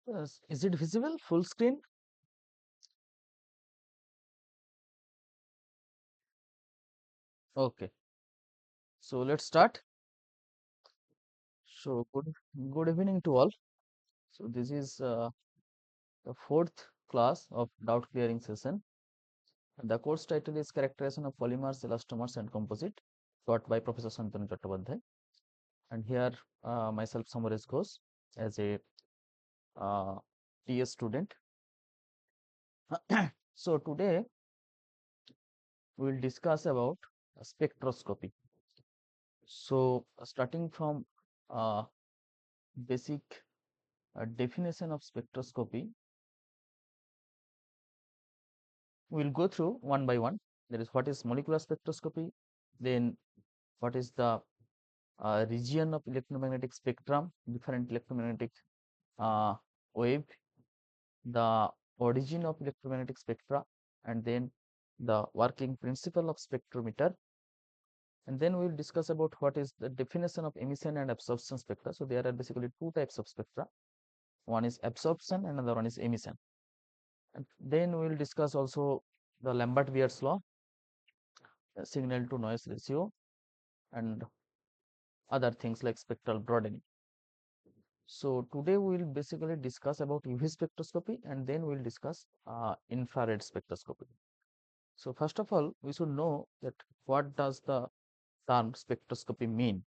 Is it visible full screen? Okay, so let's start. So good evening to all. So this is the fourth class of doubt clearing session. And the course title is Characterization of Polymers, Elastomers and Composite, taught by Professor Shantanu Chattopadhyay. And here myself Samaresh Ghosh as a TS student. So today we will discuss about spectroscopy. So starting from uh, basic definition of spectroscopy, we will go through one by one. That is, what is molecular spectroscopy, then what is the region of electromagnetic spectrum, different electromagnetic uh, wave, the origin of electromagnetic spectra, and then the working principle of spectrometer. And then we will discuss about what is the definition of emission and absorption spectra. So there are basically two types of spectra. One is absorption and another one is emission. And then we will discuss also the Lambert-Beer's law, signal to noise ratio, and other things like spectral broadening. So today we will basically discuss about UV spectroscopy, and then we will discuss infrared spectroscopy. So first of all, we should know that what does the term spectroscopy mean.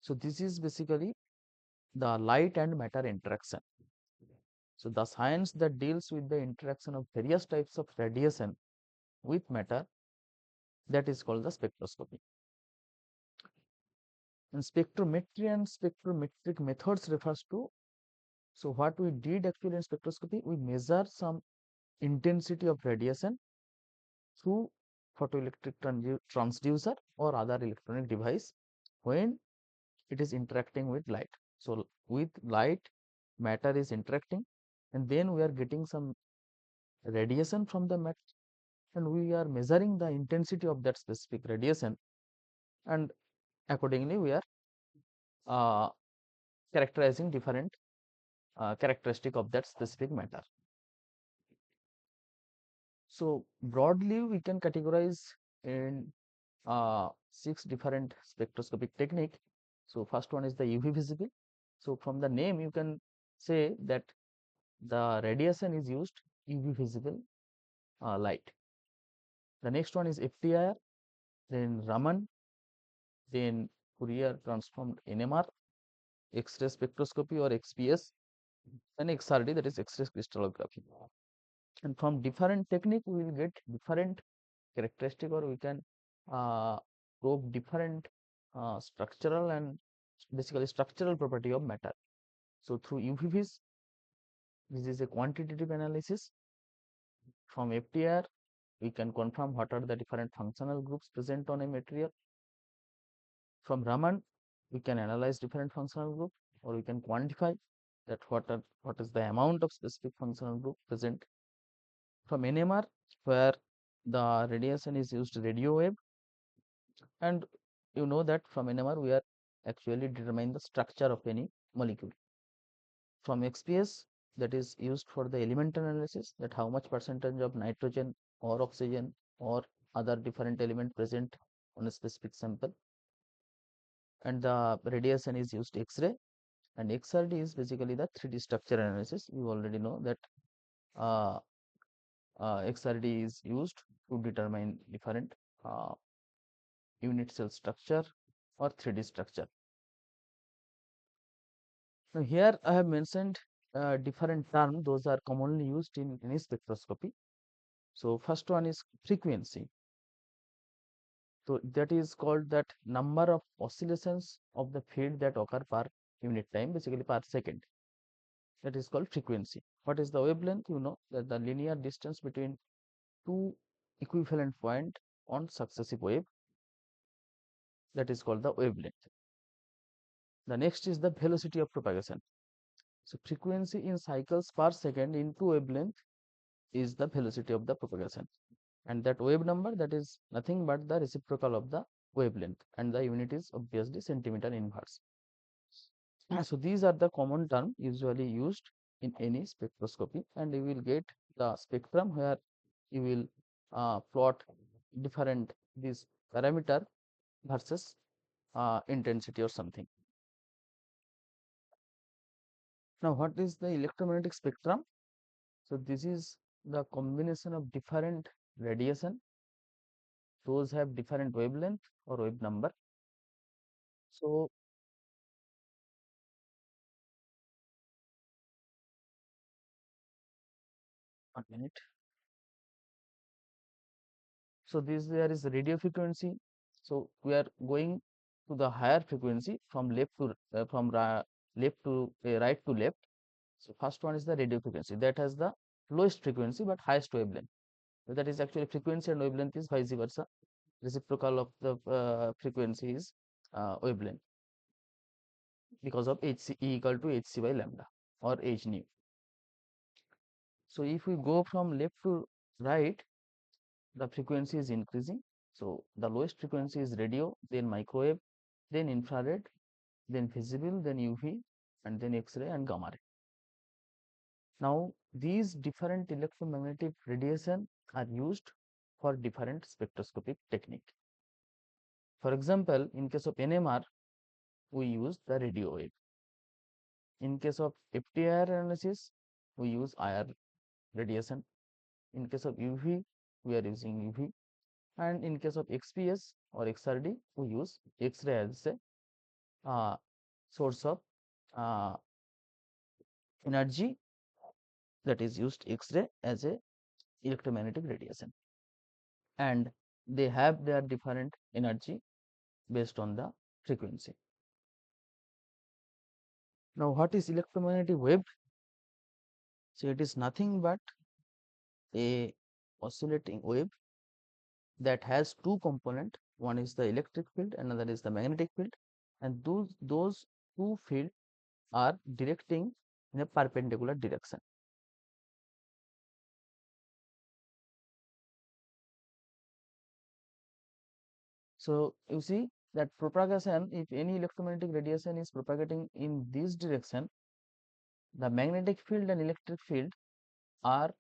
So this is basically the light and matter interaction. So the science that deals with the interaction of various types of radiation with matter, that is called the spectroscopy. And spectrometry and spectrometric methods refers to, so what we did actually in spectroscopy, we measure some intensity of radiation through photoelectric transducer or other electronic device when it is interacting with light. So with light, matter is interacting, and then we are getting some radiation from the matter, and we are measuring the intensity of that specific radiation, and accordingly we are uh, characterizing different characteristic of that specific matter. So broadly we can categorize in 6 different spectroscopic technique. So first one is the UV visible. So from the name you can say that the radiation is used UV visible light. The next one is FTIR, then Raman, then Fourier transformed NMR, X-ray spectroscopy or XPS, and XRD, that is X-ray crystallography. And from different technique we will get different characteristic, or we can uh, probe different structural and basically structural property of matter. So through UV-Vis, this is a quantitative analysis. From FTIR, we can confirm what are the different functional groups present on a material. From Raman, we can analyze different functional group, or we can quantify that what is the amount of specific functional group present. From NMR, where the radiation is used radio wave, and you know that from NMR we are actually determine the structure of any molecule. From XPS, that is used for the element analysis, that how much percentage of nitrogen or oxygen or other different element present on a specific sample. And the radiation is used X-ray, and XRD is basically the 3D structure analysis. You already know that uh, XRD is used to determine different uh, unit cell structure or 3D structure. Now here I have mentioned different terms, those are commonly used in any spectroscopy. So first one is frequency. So that is called that number of oscillations of the field that occur per unit time, basically per second. That is called frequency. What is the wavelength? You know that the linear distance between two equivalent point on successive wave, that is called the wavelength. The next is the velocity of propagation. So frequency in cycles per second into wavelength is the velocity of the propagation, and that wave number, that is nothing but the reciprocal of the wavelength, and the unit is obviously centimeter inverse. So these are the common term usually used in any spectroscopy, and you will get the spectrum where you will plot different this parameter versus intensity or something. Now, what is the electromagnetic spectrum? So, this is the combination of different radiation. Those have different wavelength or wave number. So, 1 minute. So, this there is radio frequency. So, we are going to the higher frequency from left to left to right to left. So, first one is the radio frequency that has the lowest frequency but highest wavelength. So, that is actually frequency and wavelength is vice versa. Reciprocal of the frequency is wavelength because of hc E equal to hc by lambda or h nu. So, if we go from left to right, the frequency is increasing. So, the lowest frequency is radio, then microwave, then infrared, then visible, then UV, and then X-ray and gamma ray. Now, these different electromagnetic radiation are used for different spectroscopic technique. For example, in case of NMR, we use the radio wave. In case of FTIR analysis, we use IR radiation. In case of UV, we are using UV. And in case of XPS or XRD, we use X-ray as a source of uh, energy, that is used X-ray as a electromagnetic radiation, and they have their different energy based on the frequency. Now, what is electromagnetic wave? So, it is nothing but a oscillating wave that has two components. One is the electric field, another is the magnetic field, and those two fields are directing in a perpendicular direction. So, you see that propagation, if any electromagnetic radiation is propagating in this direction, the magnetic field and electric field are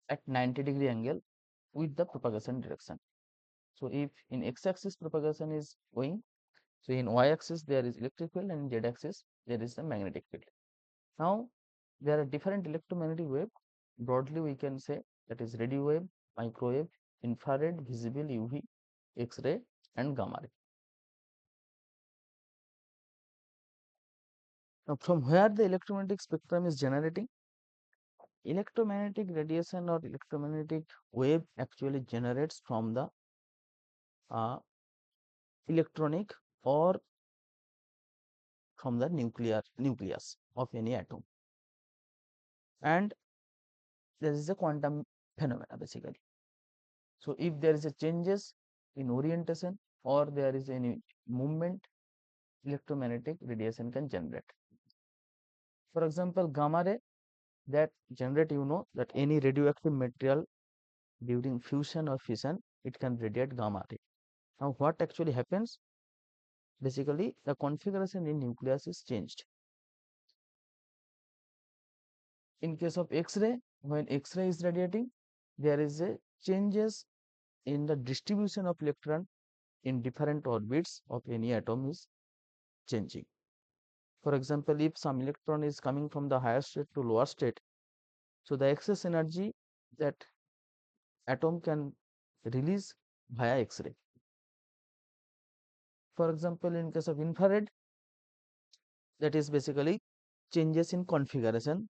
at 90-degree angle with the propagation direction. So, if in x-axis propagation is going, so in y-axis there is electric field and in z-axis there is the magnetic field. Now, there are different electromagnetic wave. Broadly, we can say that is radio wave, microwave, infrared, visible, UV, X-ray, and gamma ray. Now, from where the electromagnetic spectrum is generating? Electromagnetic radiation or electromagnetic wave actually generates from the uh, electronic or from the nucleus of any atom, and there is a quantum phenomena basically. So, if there is a changes in orientation or there is any movement, electromagnetic radiation can generate. For example, gamma ray that generate, that any radioactive material during fusion or fission, it can radiate gamma ray. Now, what actually happens? Basically, the configuration in nucleus is changed. In case of X-ray, when X-ray is radiating, there is a changes in the distribution of electron in different orbits of any atom is changing. For example, if some electron is coming from the higher state to lower state, so the excess energy that atom can release via X-ray. For example, in case of infrared, that is basically changes in configuration.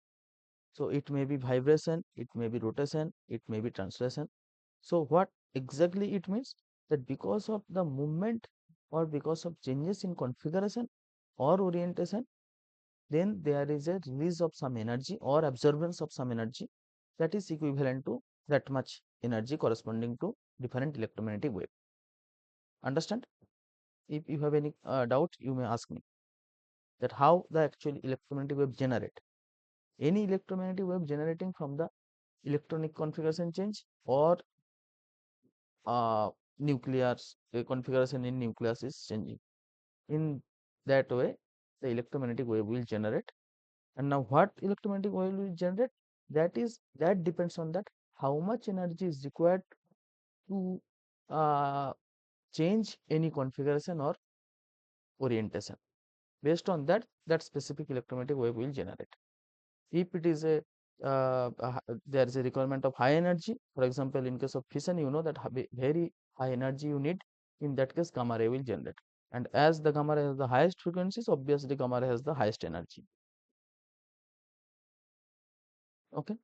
So, it may be vibration, it may be rotation, it may be translation. So, what exactly it means? That because of the movement or because of changes in configuration or orientation, then there is a release of some energy or absorbance of some energy that is equivalent to that much energy corresponding to different electromagnetic wave. Understand? If you have any doubt, you may ask me that how the actual electromagnetic wave generate. Any electromagnetic wave generating from the electronic configuration change or nuclear configuration in nucleus is changing. In that way, the electromagnetic wave will generate, And now what electromagnetic wave will generate? That depends on that how much energy is required to uh, change any configuration or orientation. Based on that, that specific electromagnetic wave will generate. If it is there is a requirement of high energy, for example, in case of fission, you know that very high energy you need. In that case, gamma ray will generate. And as the gamma ray has the highest frequencies, obviously gamma ray has the highest energy. Okay.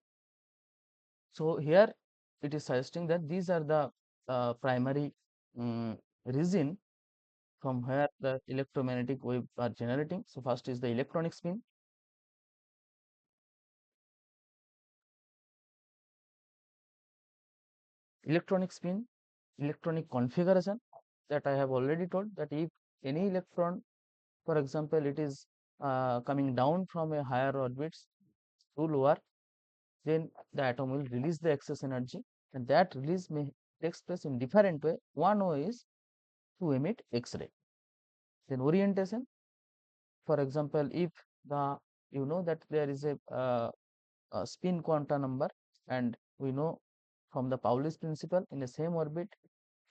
So here it is suggesting that these are the primary reason from where the electromagnetic wave are generating. So first is the electronic spin. Electronic spin, electronic configuration, that I have already told, that if any electron, for example, it is coming down from a higher orbits to lower, then the atom will release the excess energy, and that release may takes place in different way. One way is to emit X-ray. Then orientation, for example, if the you know that there is a spin quanta number, and we know from the Pauli's principle, in the same orbit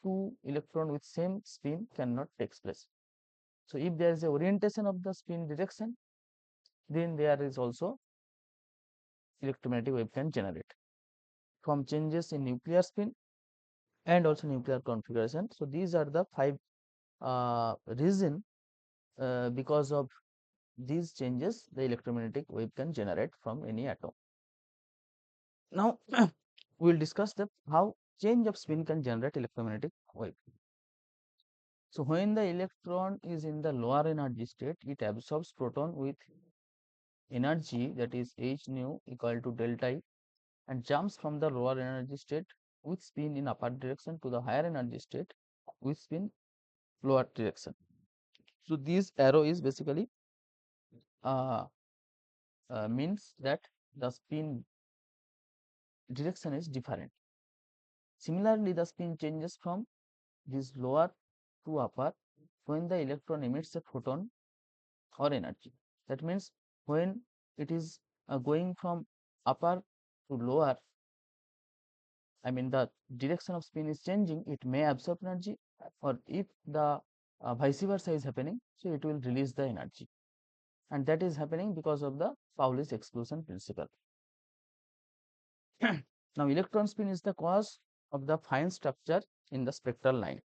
two electron with same spin cannot take place. So if there is a orientation of the spin direction, then there is also electromagnetic wave can generate from changes in nuclear spin and also nuclear configuration. So these are the five reason because of these changes the electromagnetic wave can generate from any atom. Now we will discuss the how change of spin can generate electromagnetic wave. So when the electron is in the lower energy state, it absorbs proton with energy, that is h nu equal to delta E, and jumps from the lower energy state with spin in upper direction to the higher energy state with spin lower direction. So this arrow is basically uh, means that the spin direction is different. Similarly, the spin changes from this lower to upper when the electron emits a photon or energy. That means when it is going from upper to lower, I mean the direction of spin is changing, it may absorb energy, or if the vice versa is happening, so it will release the energy. And that is happening because of the Pauli's exclusion principle. Now electron spin is the cause of the fine structure in the spectral line.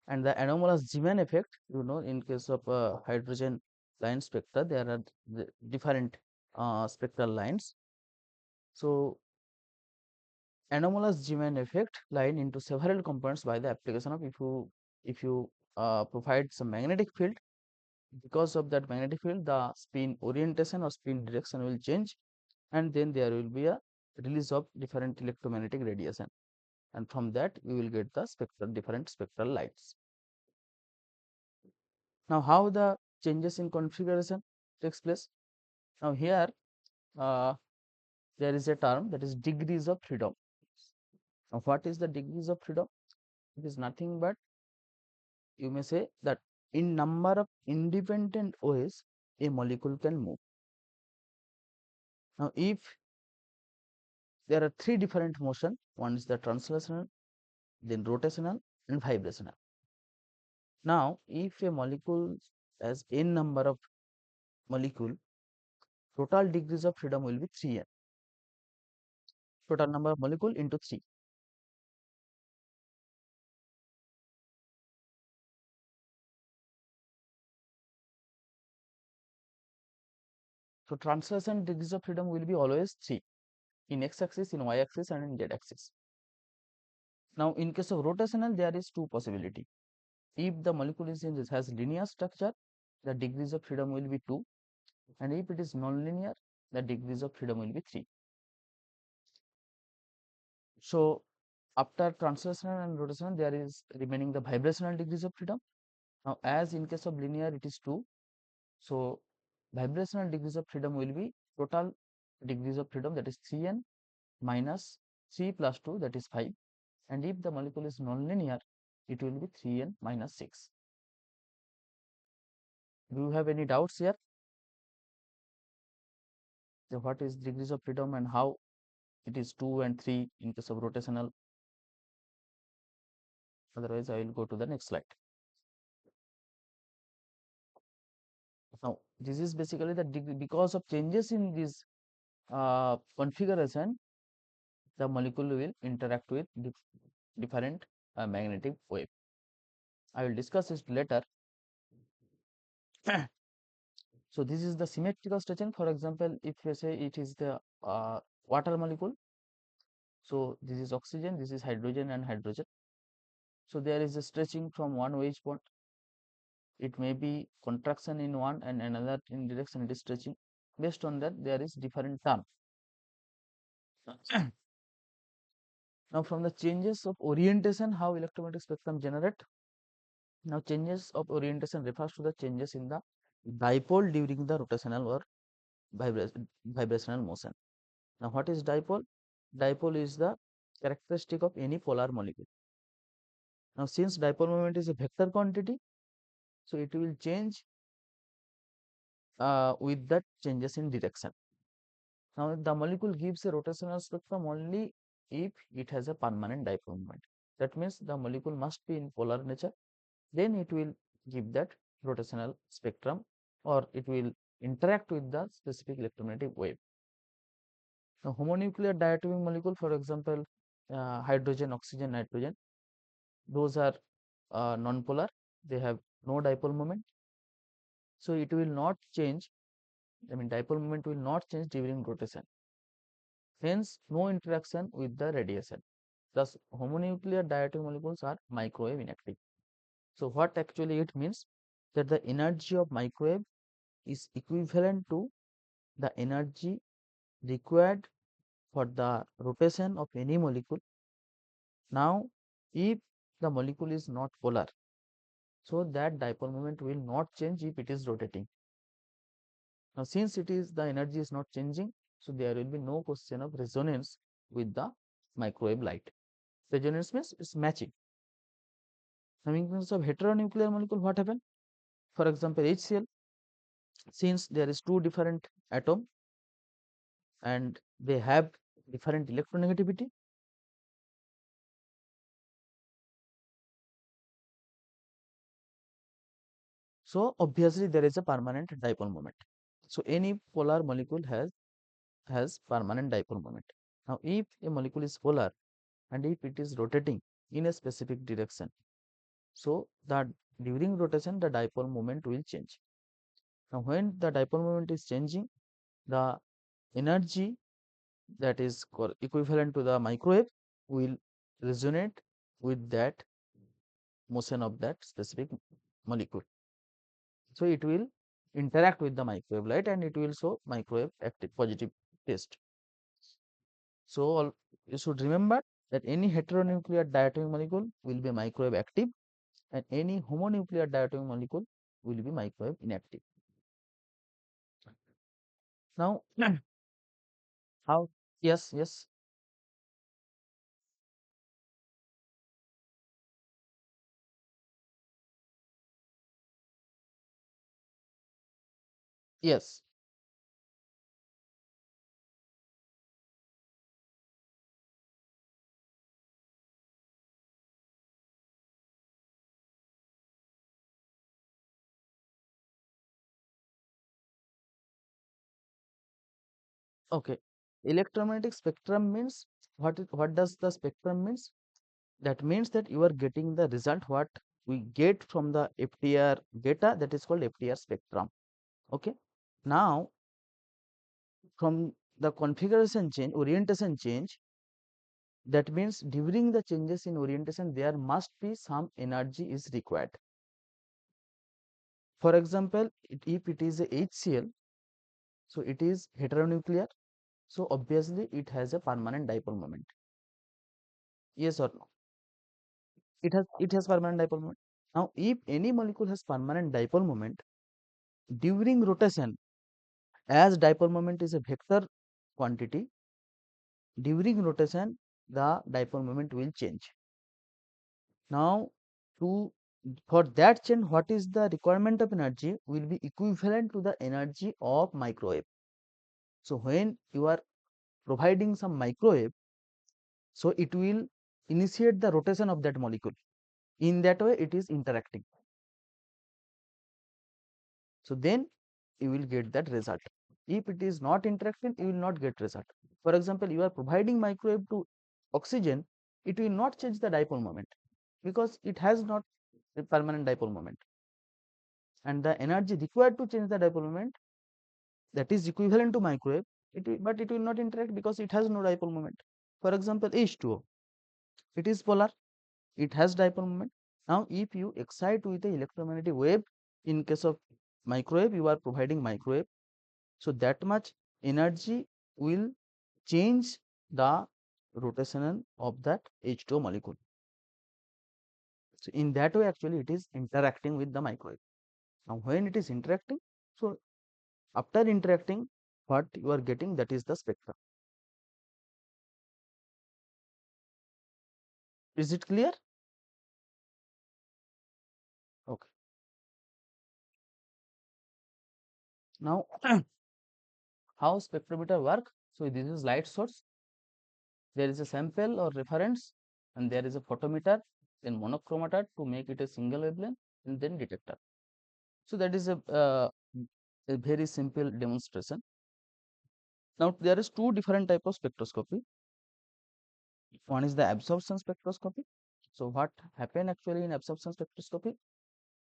And the anomalous Zeeman effect, you know, in case of hydrogen line spectra, there are different spectral lines. So anomalous Zeeman effect line into several components by the application of, if you provide some magnetic field, because of that magnetic field the spin orientation or spin direction will change, and then there will be a release of different electromagnetic radiation, and from that you will get the different spectral lights. Now how the changes in configuration takes place? Now here uh, there is a term, that is degrees of freedom. Now what is the degrees of freedom? It is nothing but, you may say that in number of independent ways a molecule can move. Now if there are three different motion, one is the translational, then rotational and vibrational. Now if a molecule has n number of molecule, total degrees of freedom will be 3n, total number of molecule into 3. So translation degrees of freedom will be always 3 in x-axis, in y-axis and in z-axis. Now in case of rotational, there is two possibility. If the molecule has linear structure, the degrees of freedom will be 2, and if it is non-linear, the degrees of freedom will be 3. So after translational and rotational, there is remaining the vibrational degrees of freedom. Now as in case of linear it is 2, so vibrational degrees of freedom will be total degrees of freedom, that is 3n minus 3 plus 2, that is 5, and if the molecule is non-linear, it will be 3n minus 6. Do you have any doubts here? So what is degrees of freedom and how it is 2 and 3 in case of rotational. Otherwise, I will go to the next slide. Now, this is basically the degree because of changes in this configuration, the molecule will interact with different magnetic wave. I will discuss this later. So this is the symmetrical stretching. For example, if you say it is the water molecule, so this is oxygen, this is hydrogen and hydrogen. So there is a stretching from one wedge bond. It may be contraction in one and another in direction it is stretching. Based on that, there is different term. Now, from the changes of orientation, how electromagnetic spectrum generate. Now, changes of orientation refers to the changes in the dipole during the rotational or vibrational motion. Now, what is dipole? Dipole is the characteristic of any polar molecule. Now, since dipole moment is a vector quantity, so it will change with that changes in direction. Now, the molecule gives a rotational spectrum only if it has a permanent dipole moment. That means the molecule must be in polar nature, then it will give that rotational spectrum or it will interact with the specific electromagnetic wave. Now, homonuclear diatomic molecule, for example, hydrogen, oxygen, nitrogen, those are non-polar, they have no dipole moment. So, it will not change, I mean dipole moment will not change during rotation. Hence, no interaction with the radiation. Thus, homonuclear diatomic molecules are microwave inactive. So, what actually it means that the energy of microwave is equivalent to the energy required for the rotation of any molecule. Now, if the molecule is not polar, so that dipole moment will not change if it is rotating. Now, since it is the energy is not changing, so there will be no question of resonance with the microwave light. Resonance means it's matching. Now, in terms of heteronuclear molecule, what happen? For example, HCl, since there is two different atom and they have different electronegativity, so obviously there is a permanent dipole moment. So any polar molecule has permanent dipole moment. Now, if a molecule is polar and if it is rotating in a specific direction, so that during rotation the dipole moment will change. Now, when the dipole moment is changing, the energy that is equivalent to the microwave will resonate with that motion of that specific molecule. So, it will interact with the microwave light and it will show microwave active positive test. So, you should remember that any heteronuclear diatomic molecule will be microwave active and any homonuclear diatomic molecule will be microwave inactive. Now, how? Yes, yes, yes. Okay. Electromagnetic spectrum means what does the spectrum means? That means that you are getting the result what we get from the FTIR data, that is called FTIR spectrum. Okay. Now, from the configuration change, orientation change, that means during the changes in orientation there must be some energy is required. For example, if it is a HCl, so it is heteronuclear, so obviously it has a permanent dipole moment. Yes or no? It has permanent dipole moment. Now, if any molecule has permanent dipole moment during rotation, as dipole moment is a vector quantity, during rotation the dipole moment will change. Now, to for that change, what is the requirement of energy will be equivalent to the energy of microwave. So when you are providing some microwave, so it will initiate the rotation of that molecule. In that way it is interacting. So then you will get that result. If it is not interacting, you will not get result. For example, you are providing microwave to oxygen, it will not change the dipole moment because it has not a permanent dipole moment, and the energy required to change the dipole moment, that is equivalent to microwave, but it will not interact because it has no dipole moment. For example, H2O, it is polar, it has dipole moment. Now if you excite with the electromagnetic wave, in case of microwave you are providing microwave, so that much energy will change the rotational of that H2O molecule. So in that way actually it is interacting with the microwave. Now when it is interacting, so after interacting, what you are getting, that is the spectrum. Is it clear? Okay. Now how spectrometer work? So this is light source, there is a sample or reference, and there is a photometer, then monochromator to make it a single wavelength, and then detector. So that is a very simple demonstration. Now there is two different type of spectroscopy. One is the absorption spectroscopy. So what happen actually in absorption spectroscopy?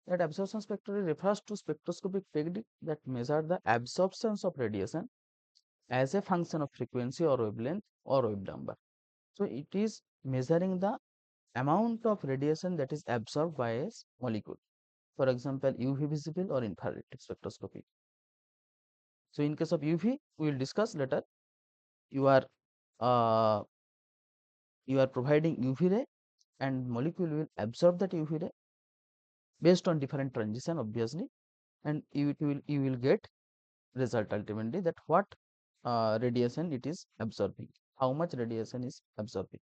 That absorption spectroscopy refers to spectroscopic technique that measure the absorptions of radiation as a function of frequency or wavelength or wave number. So it is measuring the amount of radiation that is absorbed by a molecule. For example, UV visible or infrared spectroscopy. So in case of UV, we will discuss later. You are uh, you are providing UV ray, and molecule will absorb that UV ray based on different transition, obviously, and you will get result ultimately, that what radiation it is absorbing, how much radiation is absorbing.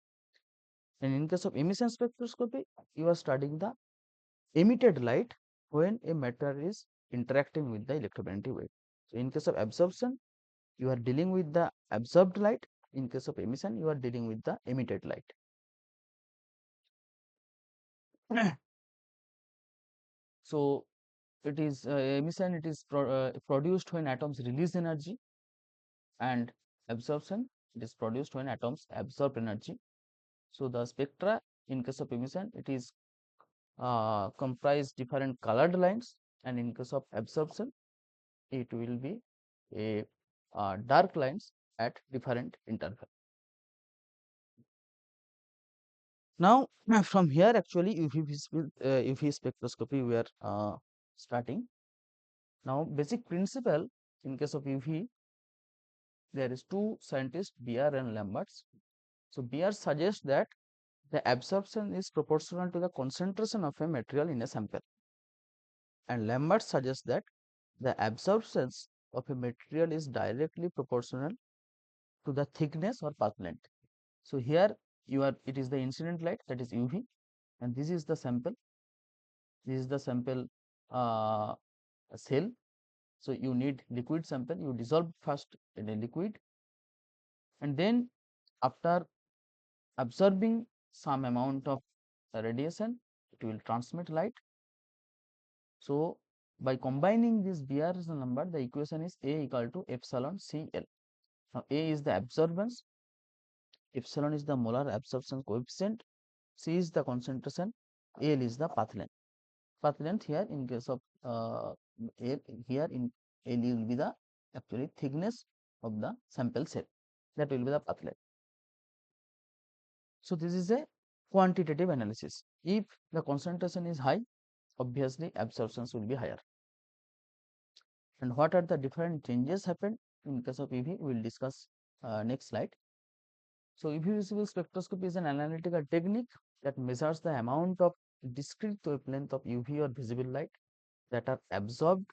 And in case of emission spectroscopy, you are studying the emitted light when a matter is interacting with the electromagnetic wave. So in case of absorption, you are dealing with the absorbed light. In case of emission, you are dealing with the emitted light. So it is emission, it is produced when atoms release energy, and absorption, it is produced when atoms absorb energy. So the spectra in case of emission, it is comprise different colored lines, and in case of absorption it will be a dark lines at different interval. Now from here actually UV spectroscopy we are starting. Now basic principle in case of UV, there is two scientists, Beer and Lamberts. So Beer suggests that the absorption is proportional to the concentration of a material in a sample, and Lambert suggests that the absorptions of a material is directly proportional to the thickness or path length. So here it is the incident light, that is UV, and this is the sample. This is the sample uh, cell. So you need liquid sample. You dissolve first in a liquid, and then after absorbing some amount of radiation, it will transmit light. So by combining this Beer's number, the equation is A equal to epsilon Cl. Now A is the absorbance, epsilon is the molar absorption coefficient, C is the concentration, L is the path length. Path length here in case of L, here in L will be the actually thickness of the sample cell. That will be the path length. So this is a quantitative analysis. If the concentration is high, obviously absorptions will be higher. And what are the different changes happened in case of UV, we will discuss next slide. So UV visible spectroscopy is an analytical technique that measures the amount of discrete wavelength of UV or visible light that are absorbed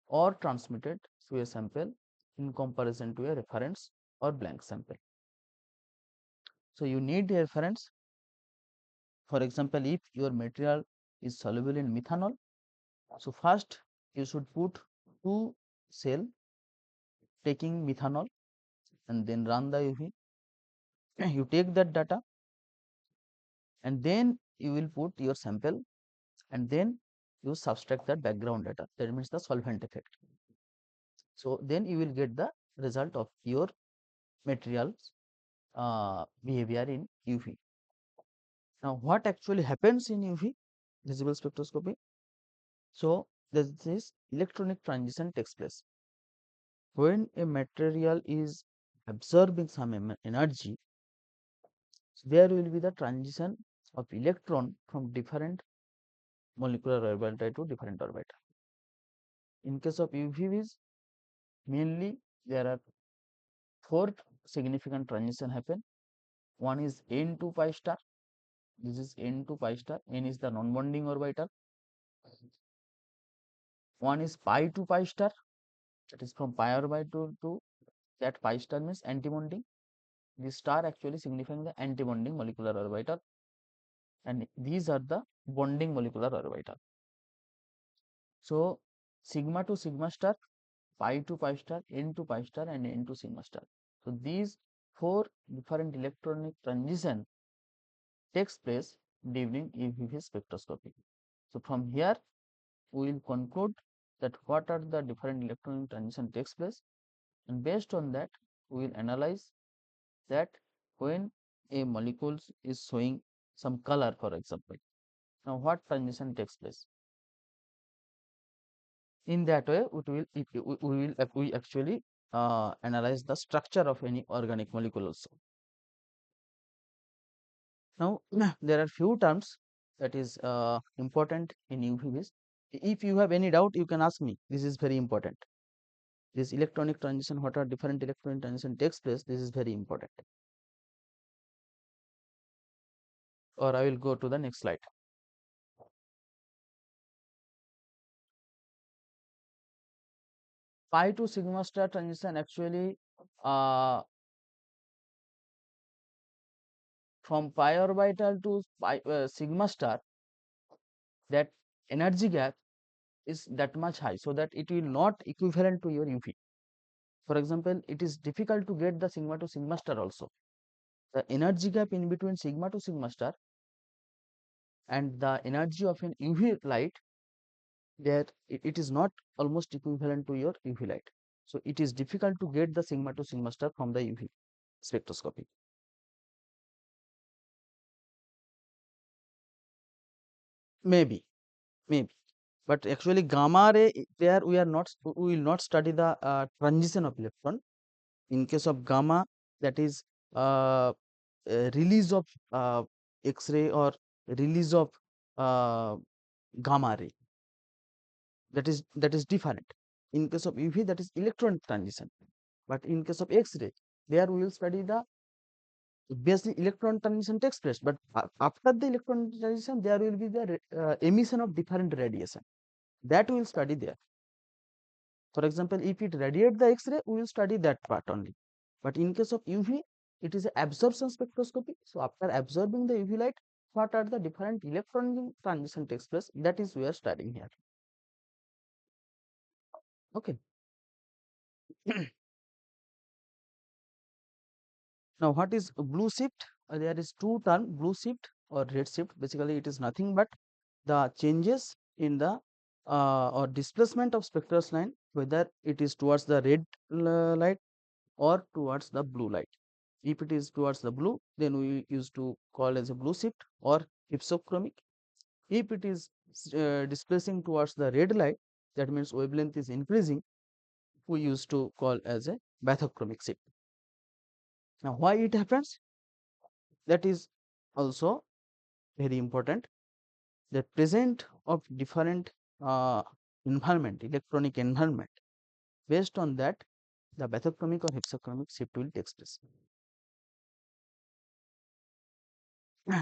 or transmitted through a sample in comparison to a reference or blank sample. So you need a reference. For example, if your material is soluble in methanol, so first you should put two cell taking methanol and then run the UV. You take that data and then you will put your sample and then you subtract that background data, that means the solvent effect. So then you will get the result of your materials behavior in UV. Now what actually happens in UV visible spectroscopy? So this electronic transition takes place when a material is absorbing some energy. So there will be the transition of electron from different molecular orbital to different orbital. In case of UV-Vis, mainly there are four significant transition happen. One is N to pi star. This is N to pi star. N is the non-bonding orbital. One is pi to pi star. That is from pi orbital to that pi star means anti-bonding. This star actually signifying the anti-bonding molecular orbital, and these are the bonding molecular orbital. So sigma to sigma star, pi to pi star, N to pi star, and N to sigma star. So these four different electronic transition takes place during UV-Vis spectroscopy. So from here we will conclude that what are the different electronic transition takes place, and based on that we will analyze that when a molecule is showing some color, for example, now what transition takes place. In that way we actually analyze the structure of any organic molecule also. Now there are few terms that is important in UV-Vis. If you have any doubt you can ask me, this is very important. This electronic transition, what are different electronic transition takes place, this is very important. Or I will go to the next slide. Pi to sigma star transition actually from pi orbital to sigma star, that energy gap is that much high, so that it will not equivalent to your UV. For example, it is difficult to get the sigma to sigma star also. The energy gap in between sigma to sigma star and the energy of an UV light, that it is not almost equivalent to your UV light. So it is difficult to get the sigma to sigma star from the UV spectroscopy. Maybe, maybe. But actually gamma ray, there we will not study the transition of electron. In case of gamma, that is release of X-ray or release of uh, gamma ray, that is different. In case of UV, that is electron transition. But in case of X-ray, there we will study the basically electron transition takes place, but after the electron transition there will be the emission of different radiation, that we will study there. For example, if it radiate the X-ray, we will study that part only. But in case of UV, it is absorption spectroscopy. So after absorbing the UV light, what are the different electron transition takes place, that is we are studying here. Okay. Now what is blue shift? There is two term, blue shift or red shift. Basically it is nothing but the changes in the or displacement of spectral line, whether it is towards the red light or towards the blue light. If it is towards the blue, then we used to call as a blue shift or hypsochromic. If it is displacing towards the red light, that means wavelength is increasing, we used to call as a bathochromic shift. Now why it happens, that is also very important. The present of different environment, electronic environment, based on that the bathochromic or hypsochromic shift will take place.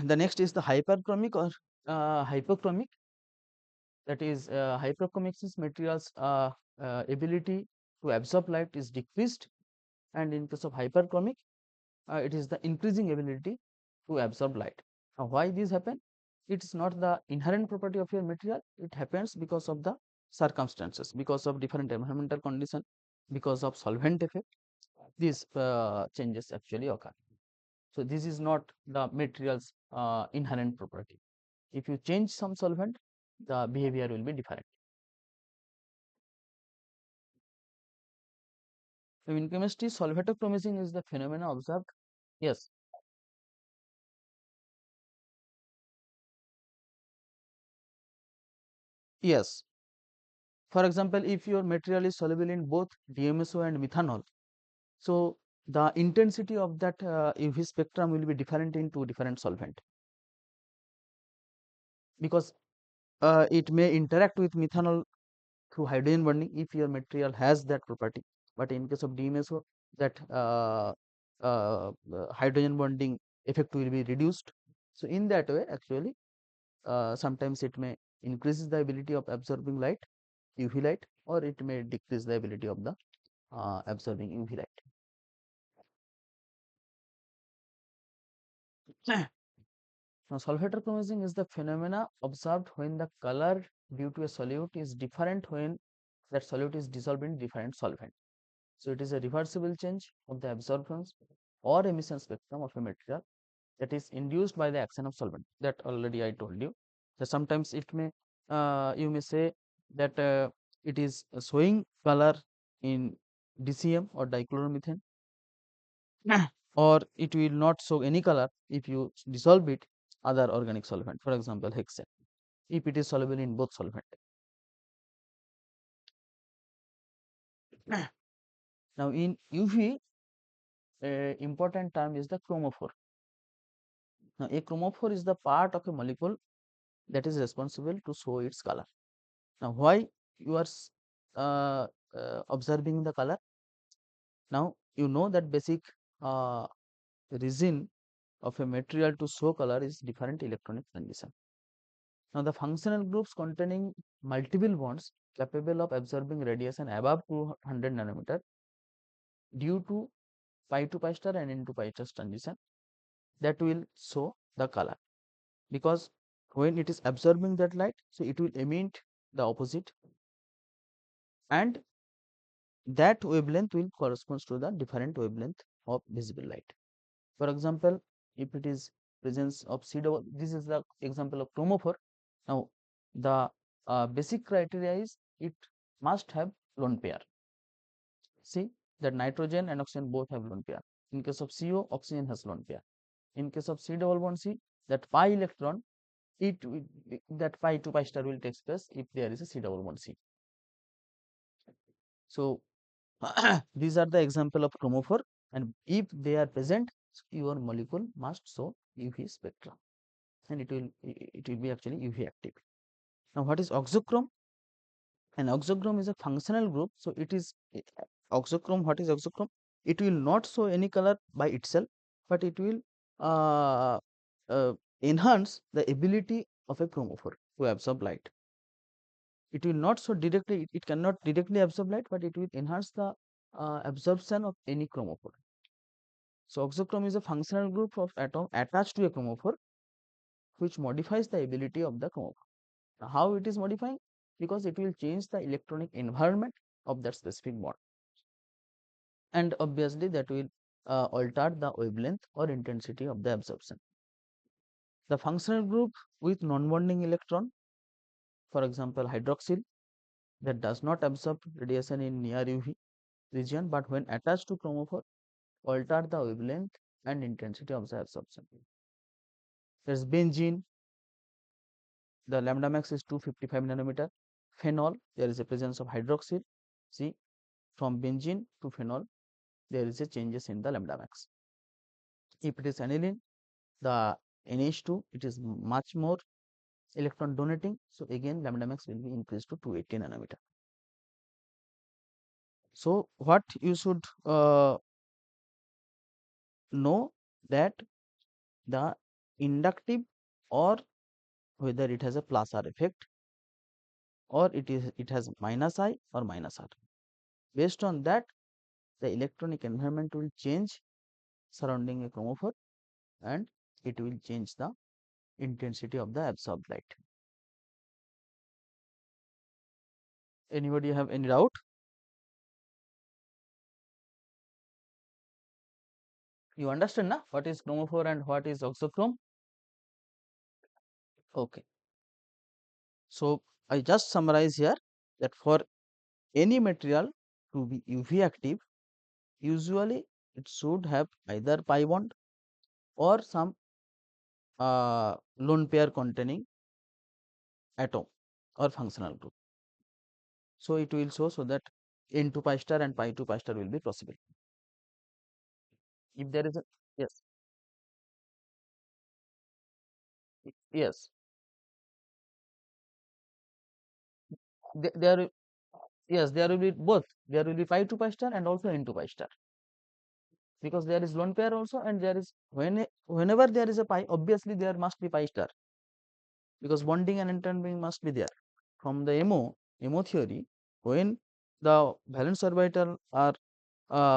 The next is the hyperchromic or hypochromic. That is hyperchromic is materials ability to absorb light is decreased, and in case of hyperchromic it is the increasing ability to absorb light. Now why this happen? It is not the inherent property of your material, it happens because of the circumstances, because of different environmental condition, because of solvent effect, these changes actually occur. So this is not the material's inherent property. If you change some solvent, the behavior will be different. So in chemistry, solvatochromism is the phenomena observed. Yes, yes. For example, if your material is soluble in both DMSO and methanol, so the intensity of that UV spectrum will be different in two different solvent, because it may interact with methanol through hydrogen bonding if your material has that property. But in case of DMSO, that hydrogen bonding effect will be reduced. So in that way, actually, sometimes it may increase the ability of absorbing light, UV light, or it may decrease the ability of the absorbing UV light. Now, solvatochromism is the phenomena observed when the color due to a solute is different when that solute is dissolved in different solvent. So, it is a reversible change of the absorption or emission spectrum of a material that is induced by the action of solvent. That already I told you. So, sometimes it may you may say that it is showing color in DCM or dichloromethane, or it will not show any color if you dissolve it other organic solvent, for example hexane, if it is soluble in both solvent. Now in UV, a important term is the chromophore. Now a chromophore is the part of a molecule that is responsible to show its color. Now why you are observing the color? Now you know that basic uh, reason of a material to show color is different electronic condition. Now, the functional groups containing multiple bonds capable of absorbing radiation above 200 nanometer due to pi to pi star and n to pi star transition, that will show the color, because when it is absorbing that light, so it will emit the opposite, and that wavelength will corresponds to the different wavelength of visible light. For example, if it is presence of C double, this is the example of chromophore. Now, the basic criteria is it must have lone pair. See that nitrogen and oxygen both have lone pair. In case of CO, oxygen has lone pair. In case of C double bond C, that pi electron, that pi to pi star will take place if there is a C double bond C. So these are the example of chromophore, and if they are present, your molecule must show UV spectra, and it will be actually UV active. Now, what is oxochrome? An oxochrome is a functional group. So it is oxochrome. What is oxochrome? It will not show any color by itself, but it will uh, uh, enhance the ability of a chromophore to absorb light. It will not show directly. It cannot directly absorb light, but it will enhance the absorption of any chromophore. So oxochrome is a functional group of atom attached to a chromophore, which modifies the ability of the chromophore. Now, how it is modifying? Because it will change the electronic environment of that specific bond, and obviously that will alter the wavelength or intensity of the absorption. The functional group with non-bonding electron, for example hydroxyl, that does not absorb radiation in near UV region, but when attached to chromophore alter the wavelength and intensity of the absorption. There is benzene, the lambda max is 255 nanometer. Phenol, there is a presence of hydroxyl. See, from benzene to phenol, there is a changes in the lambda max. If it is aniline, the NH2, it is much more electron donating. So again, lambda max will be increased to 280 nanometer. So what you should know that the inductive, or whether it has a plus R effect, or it has minus I or minus R. Based on that, the electronic environment will change surrounding a chromophore, and it will change the intensity of the absorbed light. Anybody have any doubt? You understand now what is chromophore and what is oxochrome? Okay. So I just summarize here that for any material to be UV active, usually it should have either pi bond or some lone pair containing atom or functional group. So it will show so that N2 pi star and pi 2 pi star will be possible. If there is a yes, yes, there yes, there will be both. There will be pi 2 pi star and also N2 pi star, because there is lone pair also, and there is whenever there is a pi, obviously there must be pi star, because bonding and entangling must be there. From the MO theory, when the valence orbital are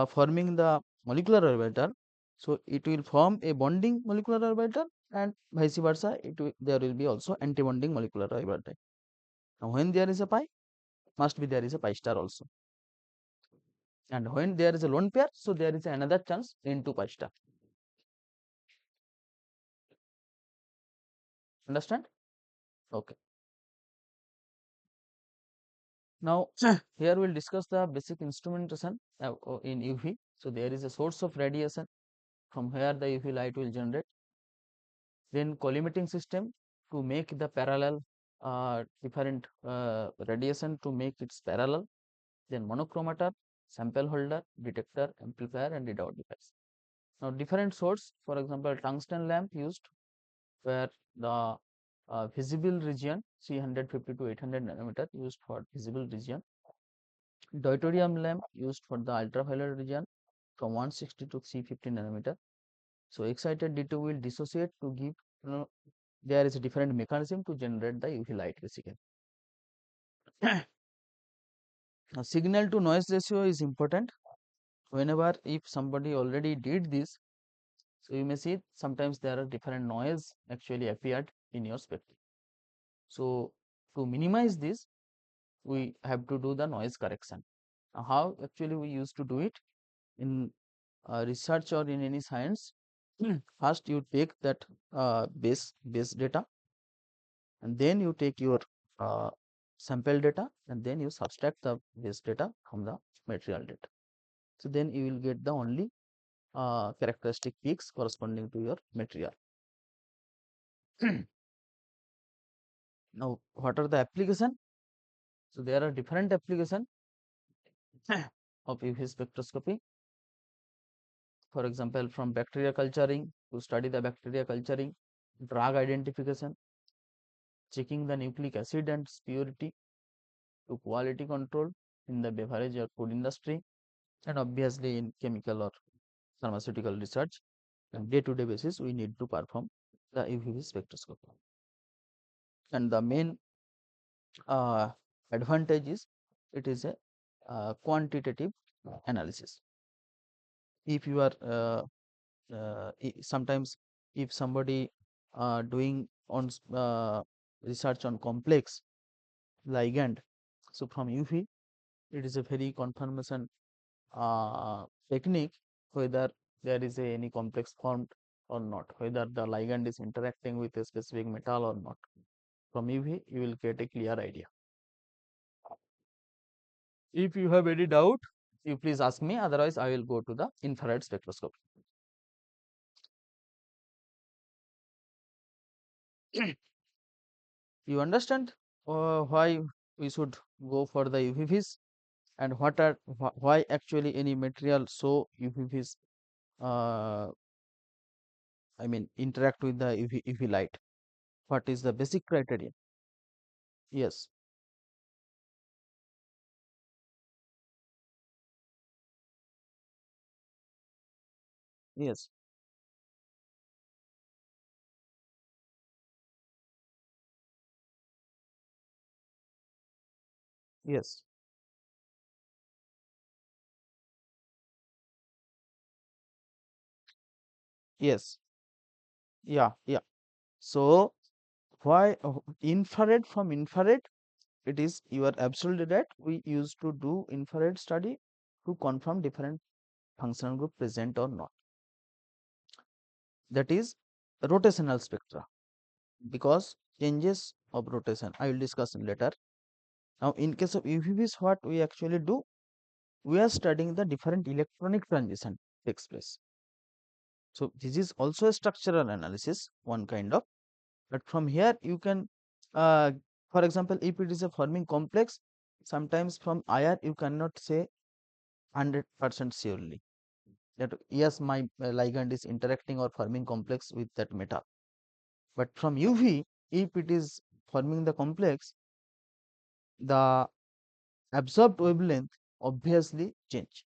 forming the molecular orbital, so it will form a bonding molecular orbital, and vice versa. There will be also anti-bonding molecular orbital. Now, when there is a pi, must be there is a pi star also, and when there is a lone pair, so there is another chance N2 pi star. Understand? Okay. Now, here we'll discuss the basic instrumentation in UV. So there is a source of radiation from where the UV light will generate. Then collimating system to make the parallel different radiation to make its parallel. Then monochromator, sample holder, detector, amplifier, and readout device. Now different source, for example, tungsten lamp used where the visible region 350 to 800 nanometer used for visible region. Deuterium lamp used for the ultraviolet region from 160 to 350 nanometer. So excited D2 will dissociate to give, there is a different mechanism to generate the UV light basically. Now, signal to noise ratio is important. Whenever if somebody already did this, so you may see sometimes there are different noise actually appeared in your spectrum. So to minimize this, we have to do the noise correction. Now, how actually we used to do it in research or in any science? First you take that base data, and then you take your uh, sample data, and then you subtract the base data from the material data. So then you will get the only characteristic peaks corresponding to your material. Now what are the application? So there are different application of UV spectroscopy. For example, from bacteria culturing to study the bacteria culturing, drug identification, checking the nucleic acid and its purity, to quality control in the beverage or food industry, and obviously in chemical or pharmaceutical research. And day-to-day basis, we need to perform the UV spectroscopy. And the main uh, advantage is it is a quantitative analysis. If you are sometimes if somebody doing on research on complex ligand, so from UV it is a very confirmation technique whether there is any complex formed or not, whether the ligand is interacting with a specific metal or not. From UV you will get a clear idea. If you have any doubt, you please ask me, otherwise I will go to the infrared spectroscopy. You understand why we should go for the UV-Vis, and why actually any material so UV-Vis I mean interact with the UV light. What is the basic criteria? Yes, yes, yes, yes, yeah, yeah. So why infrared, from infrared, it is, you are absolutely right. We used to do infrared study to confirm different functional group present or not. that is rotational spectra, because changes of rotation I will discuss later. Now in case of UV-Vis, what we actually do, we are studying the different electronic transition takes place. So this is also a structural analysis, one kind of. But from here you can, uh, for example, if it is a forming complex, sometimes from IR you cannot say 100% surely that yes, my ligand is interacting or forming complex with that metal. But from UV, if it is forming the complex, the absorbed wavelength obviously change.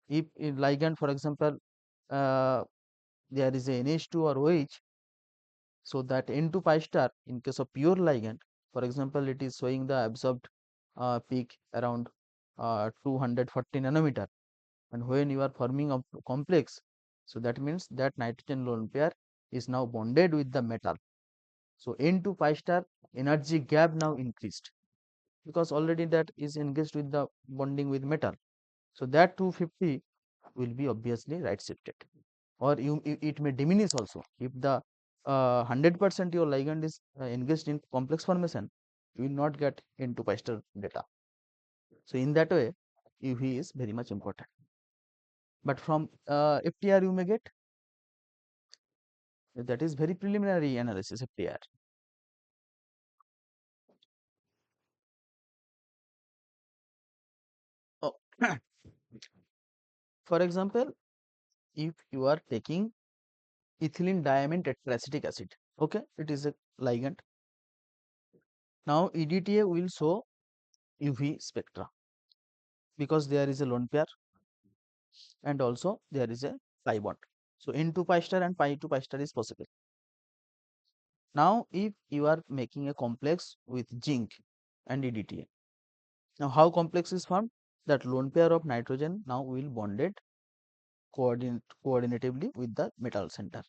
If in ligand, for example, uh, there is a NH2 or OH, so that N2 pi star in case of pure ligand, for example, it is showing the absorbed peak around 240 nanometer, and when you are forming a complex, so that means that nitrogen lone pair is now bonded with the metal. So N2 pi star energy gap now increased, because already that is engaged with the bonding with metal. So that 250 will be obviously right shifted, or it may diminish also. If the 100% your ligand is engaged in complex formation, you will not get N2 pi star data. So in that way, UV is very much important. But from FTR you may get, that is very preliminary analysis FTR. Oh. For example, if you are taking ethylene diamine tetraacetic acid, okay, it is a ligand. Now EDTA will show UV spectra, because there is a lone pair and also there is a pi bond. So N2 pi star and pi 2 pi star is possible. Now if you are making a complex with zinc and EDTA, now how complex is formed? That lone pair of nitrogen now will bonded coordinatively with the metal center.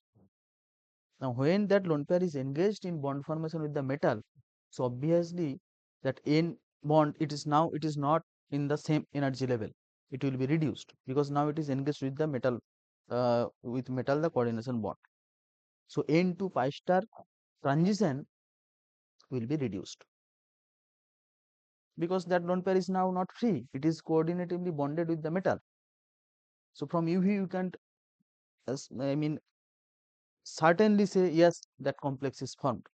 Now when that lone pair is engaged in bond formation with the metal, so obviously that N bond, it is not in the same energy level, it will be reduced, because now it is engaged with the metal, the coordination bond. So N to pi star transition will be reduced, because that lone pair is now not free, it is coordinatively bonded with the metal. So from UV you can, I mean, certainly say yes, that complex is formed.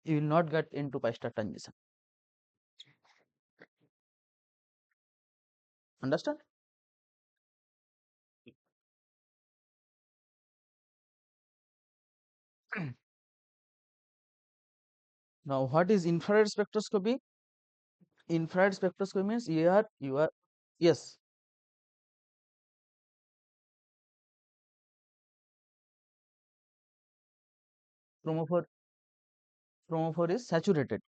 You will not get N to pi star transition. Understand? Now what is infrared spectroscopy? Infrared spectroscopy means you are yes, chromophore chromophore is saturated.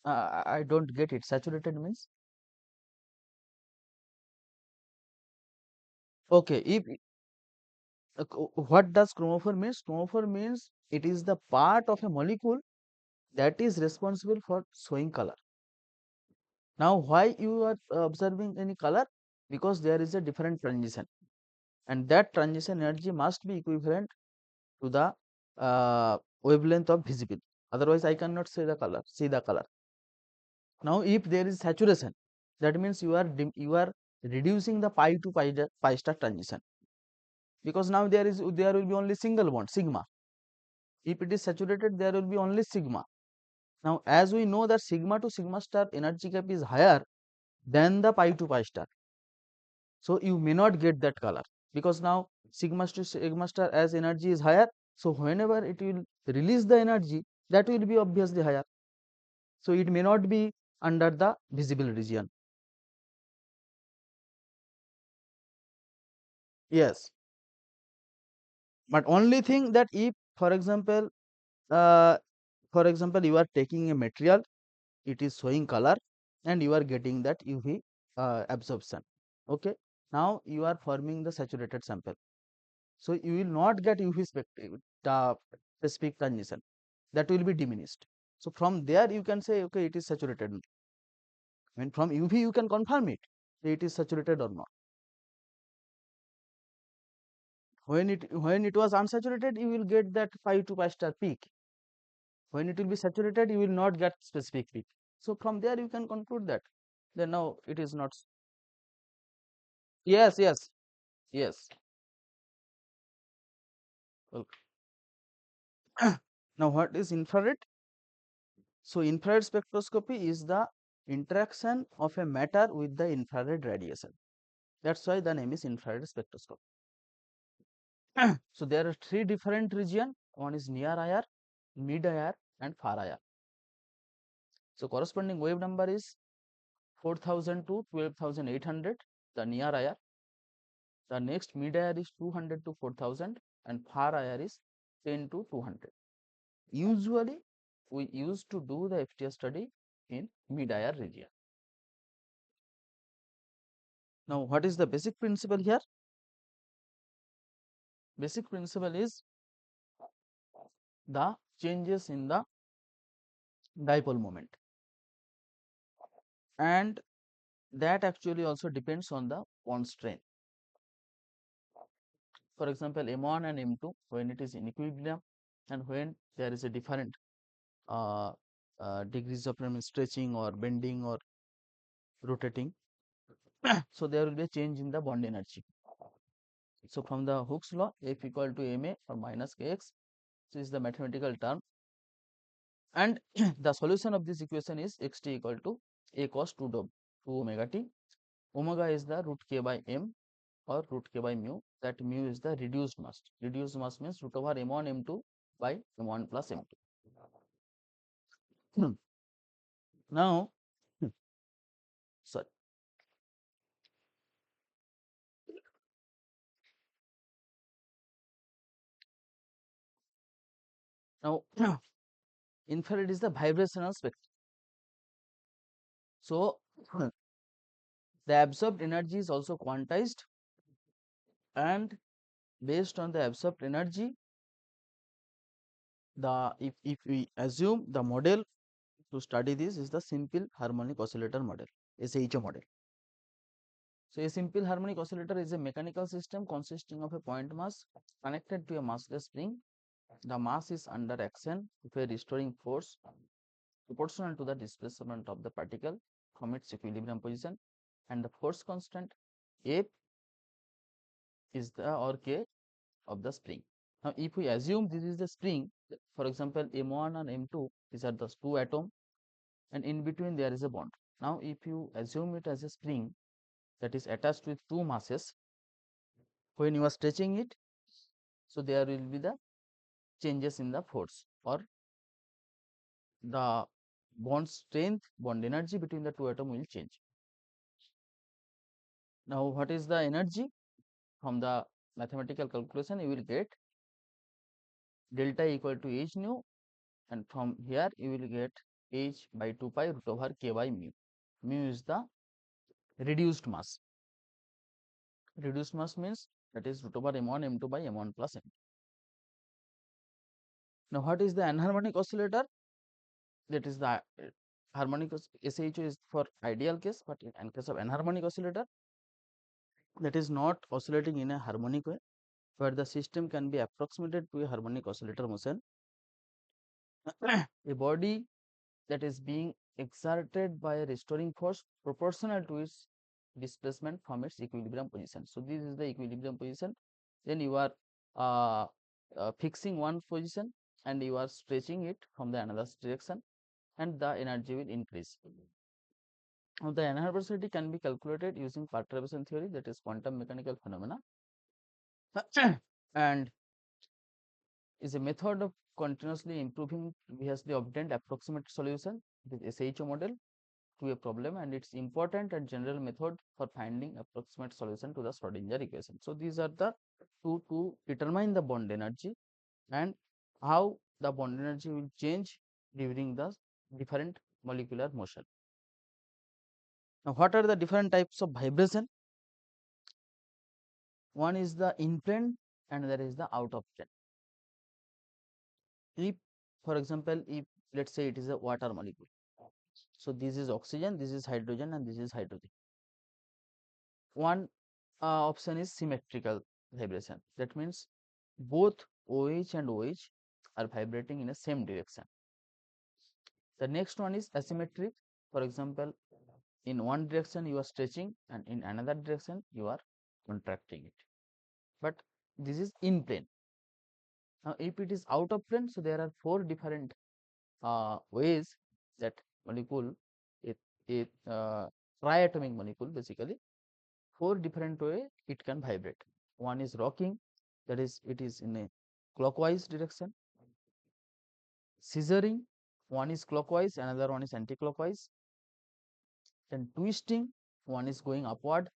I don't get it. Saturated means, okay. If what does chromophore means? Chromophore means it is the part of a molecule that is responsible for showing color. Now why you are observing any color? Because there is a different transition, and that transition energy must be equivalent to the wavelength of visible. Otherwise, I cannot see the color. Now, if there is saturation, that means you are reducing the pi to pi star transition, because now there will be only single bond sigma. If it is saturated, there will be only sigma. Now, as we know that sigma to sigma star energy gap is higher than the pi to pi star, so you may not get that color, because now sigma to sigma star as energy is higher, so whenever it will release the energy, that will be obviously higher, so it may not be under the visible region. Yes, but only thing that if, for example, uh, you are taking a material, it is showing color, and you are getting that UV absorption, okay. Now you are forming the saturated sample, so you will not get UV the specific transition, that will be diminished. So from there you can say, okay, it is saturated. I mean, from UV you can confirm it is saturated or not. when it was unsaturated, you will get that pi to pi star peak. When it will be saturated, you will not get specific peak. So from there you can conclude that then now it is not. Yes, yes, yes. Well, now what is infrared? So infrared spectroscopy is the interaction of a matter with the infrared radiation. That's why the name is infrared spectroscopy. So there are three different regions. One is near IR, mid IR, and far IR. So corresponding wave number is 4000 to 12800, the near IR. The next mid IR is 200 to 4000, and far IR is 10 to 200. Usually, we used to do the FTIR study in mid IR region. Now, what is the basic principle here? Basic principle is the changes in the dipole moment, and that actually also depends on the bond strength. For example, M1 and M2 when it is in equilibrium and when there is a different uh, degrees of stretching or bending or rotating, so there will be a change in the bond energy. So from the Hooke's law, F equal to ma or minus kx, this is the mathematical term, and the solution of this equation is xt equal to a cos 2 omega t. Omega is the root k by m or root k by mu. That mu is the reduced mass. Reduced mass means root over m1 m2 by m1 plus m2. Now, sorry. Now, infrared is the vibrational spectrum. So, the absorbed energy is also quantized, and based on the absorbed energy, the if we assume the model to study this is the simple harmonic oscillator model, SHO model. So a simple harmonic oscillator is a mechanical system consisting of a point mass connected to a massless spring. The mass is under action of a restoring force proportional to the displacement of the particle from its equilibrium position, and the force constant F is the or K of the spring. Now, if we assume this is the spring, for example, M1 and M2, these are the two atoms, and in between there is a bond. Now, if you assume it as a spring that is attached with two masses, when you are stretching it, so there will be the changes in the force or the bond strength, bond energy between the two atoms will change. Now, what is the energy? From the mathematical calculation, you will get delta equal to h nu, and from here you will get h by 2 pi root over k by mu. Mu is the reduced mass. Reduced mass means that is root over m1 m2 by m1 plus m. Now, what is the anharmonic oscillator? That is the harmonic SHO is for ideal case, but in case of anharmonic oscillator, that is not oscillating in a harmonic way, where the system can be approximated to a harmonic oscillator motion. A body that is being exerted by a restoring force proportional to its displacement from its equilibrium position. So, this is the equilibrium position. Then you are fixing one position and you are stretching it from the another direction, and the energy will increase. Now, the anharborsity can be calculated using perturbation theory, that is quantum mechanical phenomena, and is a method of continuously improving previously obtained approximate solution with SHO model to a problem, and it's important and general method for finding approximate solution to the Schrodinger equation. So, these are the two to determine the bond energy and how the bond energy will change during the different molecular motion. Now, what are the different types of vibration? One is the in plane and there is the out of plane. If, for example, if let us say it is a water molecule, so this is oxygen, this is hydrogen, and this is hydrogen. One option is symmetrical vibration. That means both OH and OH are vibrating in the same direction. The next one is asymmetric. For example, in one direction you are stretching and in another direction you are contracting it. But this is in plane. Now, if it is out of plane, so there are four different ways that molecule, it, triatomic molecule basically, four different way it can vibrate. One is rocking, that is it is in a clockwise direction. Scissoring, one is clockwise, another one is anti-clockwise. Then twisting, one is going upward,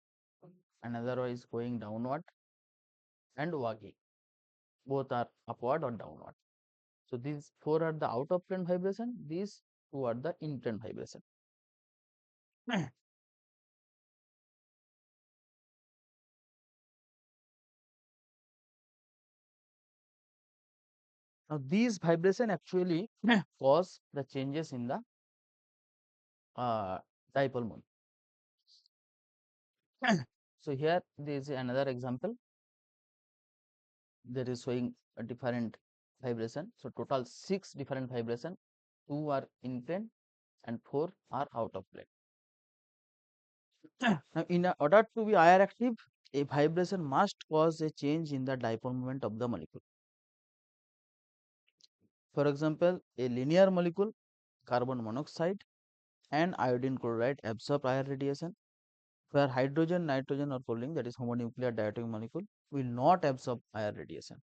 another one is going downward. And wagging, both are upward or downward. So these four are the out of plane vibration, these two are the in plane vibration. Now these vibration actually cause the changes in the uh, dipole moment. So here there is another example. There is showing a different vibration. So total 6 different vibration. 2 are in plane and 4 are out of plane. Now, in order to be IR active, a vibration must cause a change in the dipole moment of the molecule. For example, a linear molecule, carbon monoxide and iodine chloride absorb IR radiation, where hydrogen, nitrogen or chlorine, that is homonuclear diatomic molecule, will not absorb IR radiation.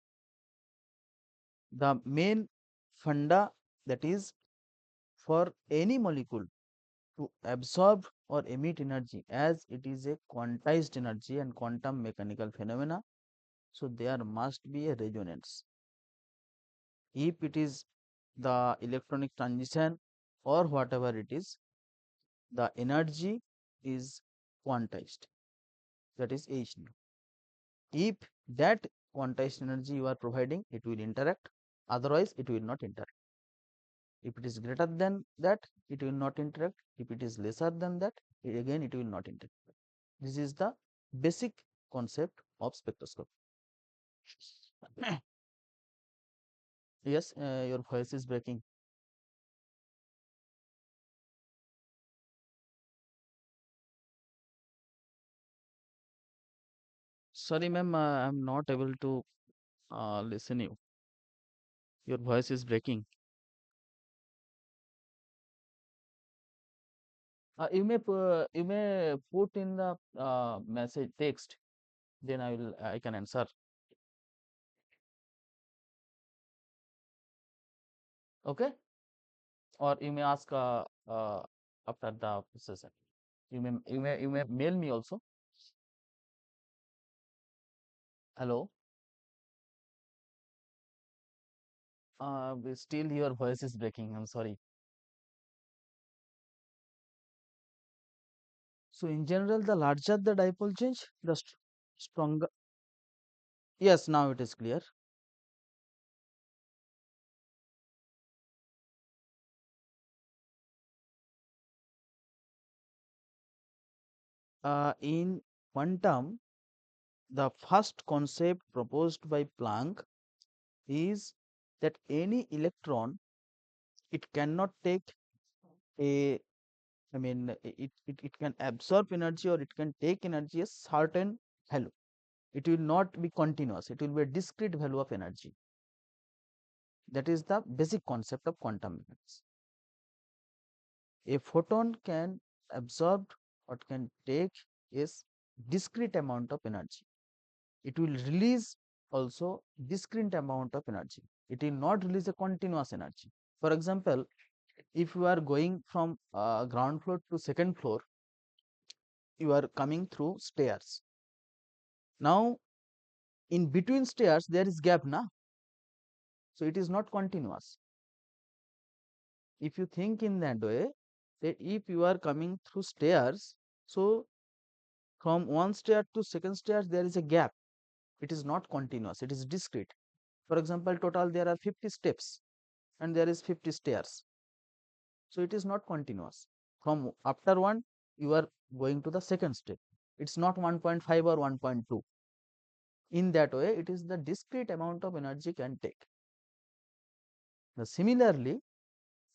The main funda, that is, for any molecule to absorb or emit energy, as it is a quantized energy and quantum mechanical phenomena, so there must be a resonance. If it is the electronic transition or whatever it is, the energy is quantized, that is H nu. If that quantized energy you are providing, it will interact, otherwise it will not interact. If it is greater than that, it will not interact. If it is lesser than that, again it will not interact. This is the basic concept of spectroscopy. Yes, your voice is breaking. Sorry, ma'am, I'm not able to listen you. Your voice is breaking. You may put in the message text, then I can answer. Okay, or you may ask after the session. You may mail me also. Hello. Still your voice is breaking. I'm sorry. So in general, the larger the dipole change, the stronger. Yes, now it is clear. In quantum, the first concept proposed by Planck is that any electron, it cannot take a, I mean, it can absorb energy or it can take energy a certain value. It will not be continuous. It will be a discrete value of energy. That is the basic concept of quantum mechanics. A photon can absorb or can take a discrete amount of energy. It will release also discrete amount of energy. It will not release a continuous energy. For example, if you are going from ground floor to second floor, you are coming through stairs. Now, in between stairs, there is gap, na? So it is not continuous. If you think in that way, that if you are coming through stairs, so from one stair to second stair, there is a gap. It is not continuous, it is discrete. For example, total there are 50 steps and there is 50 stairs. So it is not continuous. From after one, you are going to the second step. It's not 1.5 or 1.2. In that way, it is the discrete amount of energy can take. Now, similarly,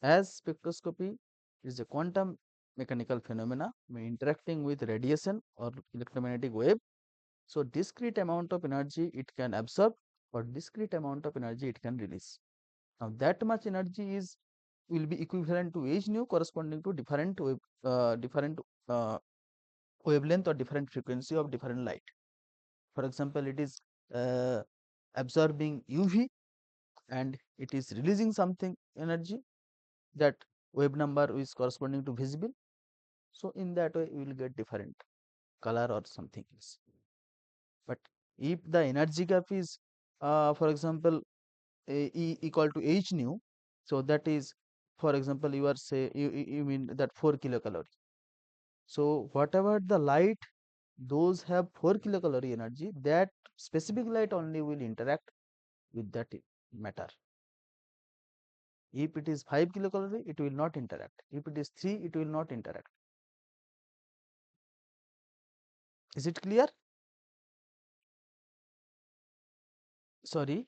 as spectroscopy is a quantum mechanical phenomena interacting with radiation or electromagnetic wave, so discrete amount of energy it can absorb or discrete amount of energy it can release. Now, that much energy is will be equivalent to h nu corresponding to different uh, wavelength or different frequency of different light. For example, it is absorbing UV and it is releasing something energy, that wave number is corresponding to visible. So, in that way you will get different color or something else. But if the energy gap is for example E equal to h nu, so that is, for example, you are say you mean that 4 kilocalorie. So, whatever the light those have 4 kilocalorie energy, that specific light only will interact with that matter. If it is 5 kilocalorie, it will not interact. If it is 3, it will not interact. Is it clear? Sorry.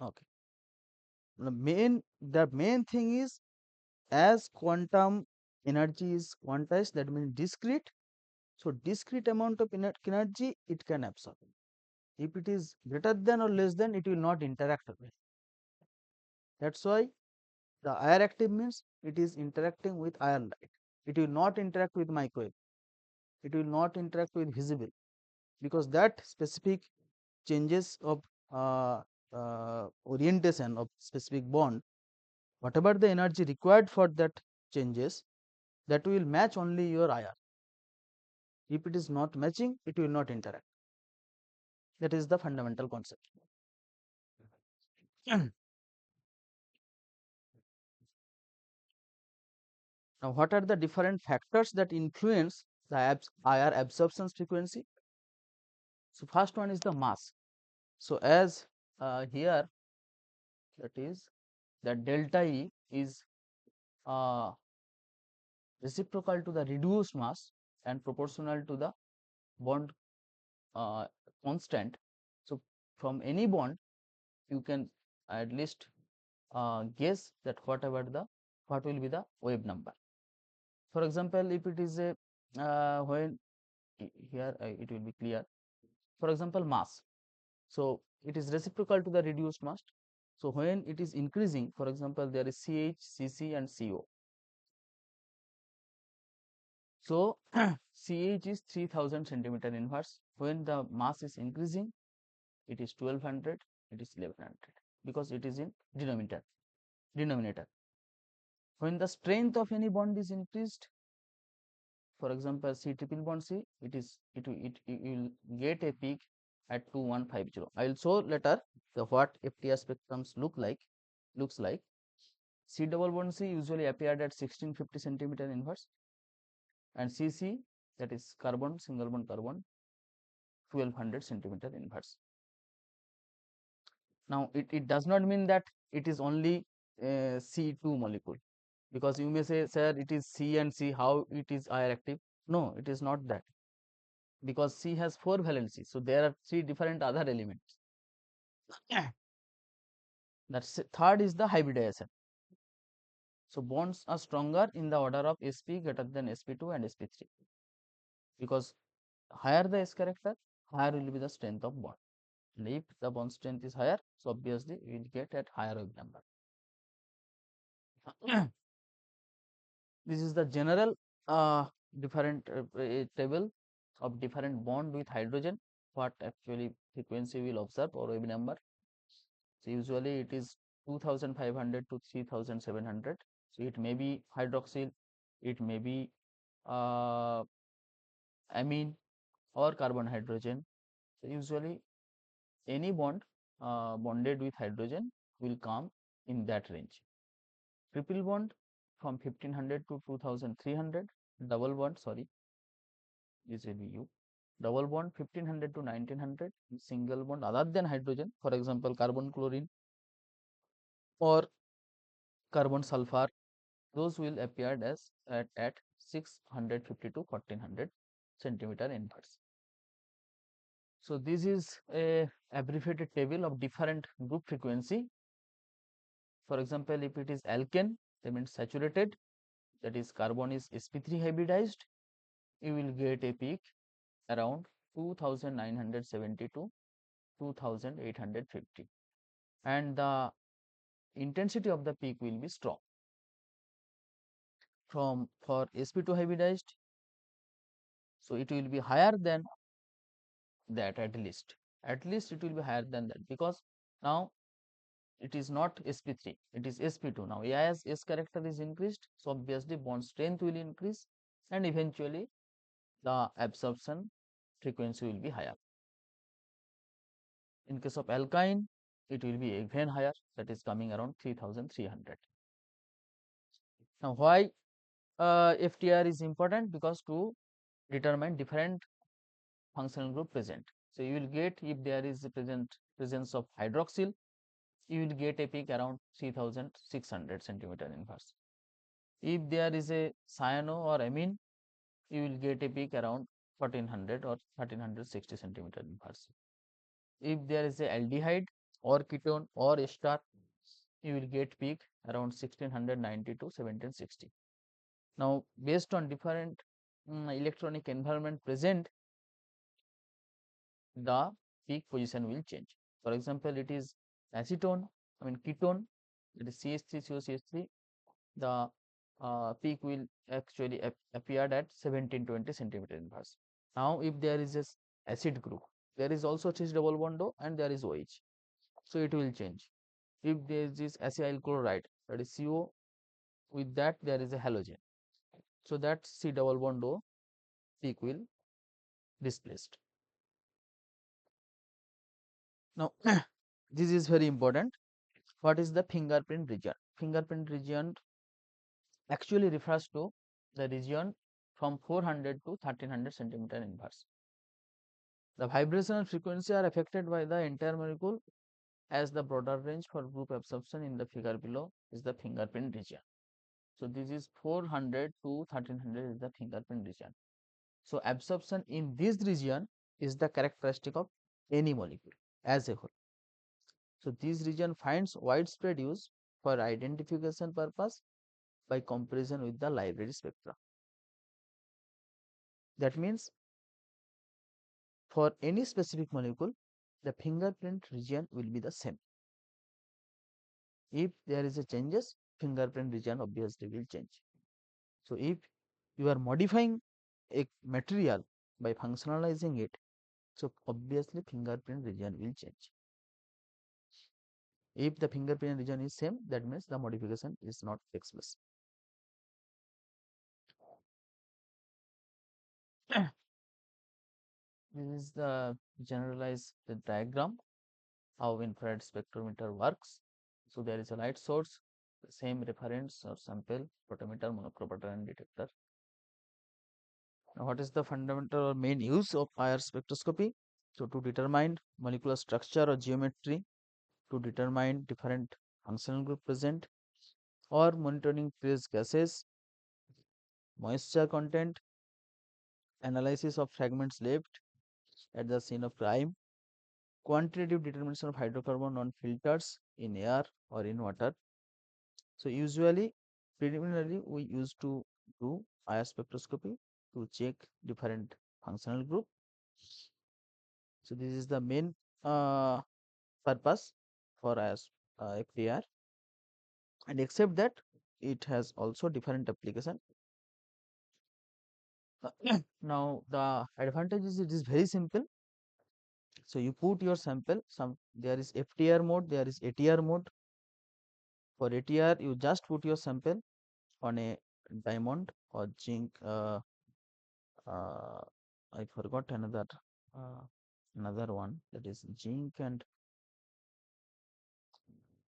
Okay. The main thing is, as quantum energy is quantized, that means discrete. So, discrete amount of energy it can absorb. If it is greater than or less than, it will not interact with. That is why the IR active means it is interacting with IR light. It will not interact with microwave. It will not interact with visible, because that specific changes of orientation of specific bond, whatever the energy required for that changes, that will match only your IR. If it is not matching, it will not interact. That is the fundamental concept. Now, what are the different factors that influence the IR absorption frequency? So, first one is the mass. So, as here, that is that delta E is uh, reciprocal to the reduced mass and proportional to the bond uh, constant. So, from any bond you can at least guess that what will be the wave number. For example, if it is a when here it will be clear. For example, mass. So, it is reciprocal to the reduced mass. So, when it is increasing, for example, there is CH, CC and CO. So, CH is 3000 centimeter inverse. When the mass is increasing, it is 1200, it is 1100, because it is in denominator. When the strength of any bond is increased, for example, C triple bond C, it will get a peak at 2150. I will show later the what FTIR spectrums looks like. C double bond C usually appeared at 1650 centimeter inverse, and CC, that is carbon, single bond carbon, 1200 centimeter inverse. Now, it does not mean that it is only C2 molecule, because you may say, sir, it is C and C, how it is IR active? No, it is not that, because C has 4 valency. So, there are 3 different other elements. That's third is the hybridization. So, bonds are stronger in the order of sp greater than sp2 and sp3, because higher the s character, higher will be the strength of bond. And if the bond strength is higher, so obviously we will get at higher wave number. This is the general different table of different bond with hydrogen, what actually frequency we will observe or wave number. So, usually it is 2500 to 3700. So, it may be hydroxyl, it may be amine or carbon hydrogen. So, usually any bond bonded with hydrogen will come in that range. Triple bond from 1500 to 2300, double bond, sorry, this will be U. Double bond 1500 to 1900, single bond other than hydrogen, for example, carbon chlorine or carbon sulfur, those will appear as at 650 to 1400 centimeter inverse. So this is a abbreviated table of different group frequency. For example, if it is alkane, that means saturated, that is carbon is sp3 hybridized, you will get a peak around 2970 to 2850, and the intensity of the peak will be strong. From for sp2 hybridized, so it will be higher than that, at least it will be higher than that, because now it is not sp3, it is sp2. Now as s character is increased, so obviously bond strength will increase, and eventually the absorption frequency will be higher. In case of alkyne, it will be even higher, that is coming around 3300. Now why FTIR is important? Because to determine different functional group present. So you will get, if there is a presence of hydroxyl, you will get a peak around 3600 centimeter inverse. If there is a cyano or amine, you will get a peak around 1400 or 1360 centimeter inverse. If there is a aldehyde or ketone or ester, you will get peak around 1690 to 1760. Now based on different electronic environment present, the peak position will change. For example, it is acetone, ketone, it is CH3COCH3, the peak will actually appear at 1720 centimeter inverse. Now if there is a acid group, there is also cis double bond O and there is OH, so it will change. If there is this acyl chloride, that is CO, with that there is a halogen, so that C double bond O peak will displaced. Now this is very important. What is the fingerprint region? Fingerprint region actually refers to the region from 400 to 1300 centimeter inverse. The vibrational frequency are affected by the entire molecule, as the broader range for group absorption in the figure below is the fingerprint region. So this is 400 to 1300 is the fingerprint region. So absorption in this region is the characteristic of any molecule as a whole. So this region finds widespread use for identification purpose by comparison with the library spectra. That means for any specific molecule, the fingerprint region will be the same. If there is a changes, fingerprint region obviously will change. So if you are modifying a material by functionalizing it, so obviously fingerprint region will change. If the fingerprint region is same, that means the modification is not takes place. This is the generalized diagram how infrared spectrometer works. So there is a light source, the same reference or sample, photometer, monochromator and detector. Now what is the fundamental or main use of IR spectroscopy? So to determine molecular structure or geometry, to determine different functional group present, or monitoring trace gases, moisture content, analysis of fragments left at the scene of crime, quantitative determination of hydrocarbon on filters in air or in water. So usually preliminarily we used to do IR spectroscopy to check different functional group. So this is the main purpose for FTIR, and except that it has also different application. Now the advantage is it is very simple. So you put your sample, there is FTIR mode, there is ATR mode. For ATR you just put your sample on a diamond or zinc, I forgot another one, that is zinc and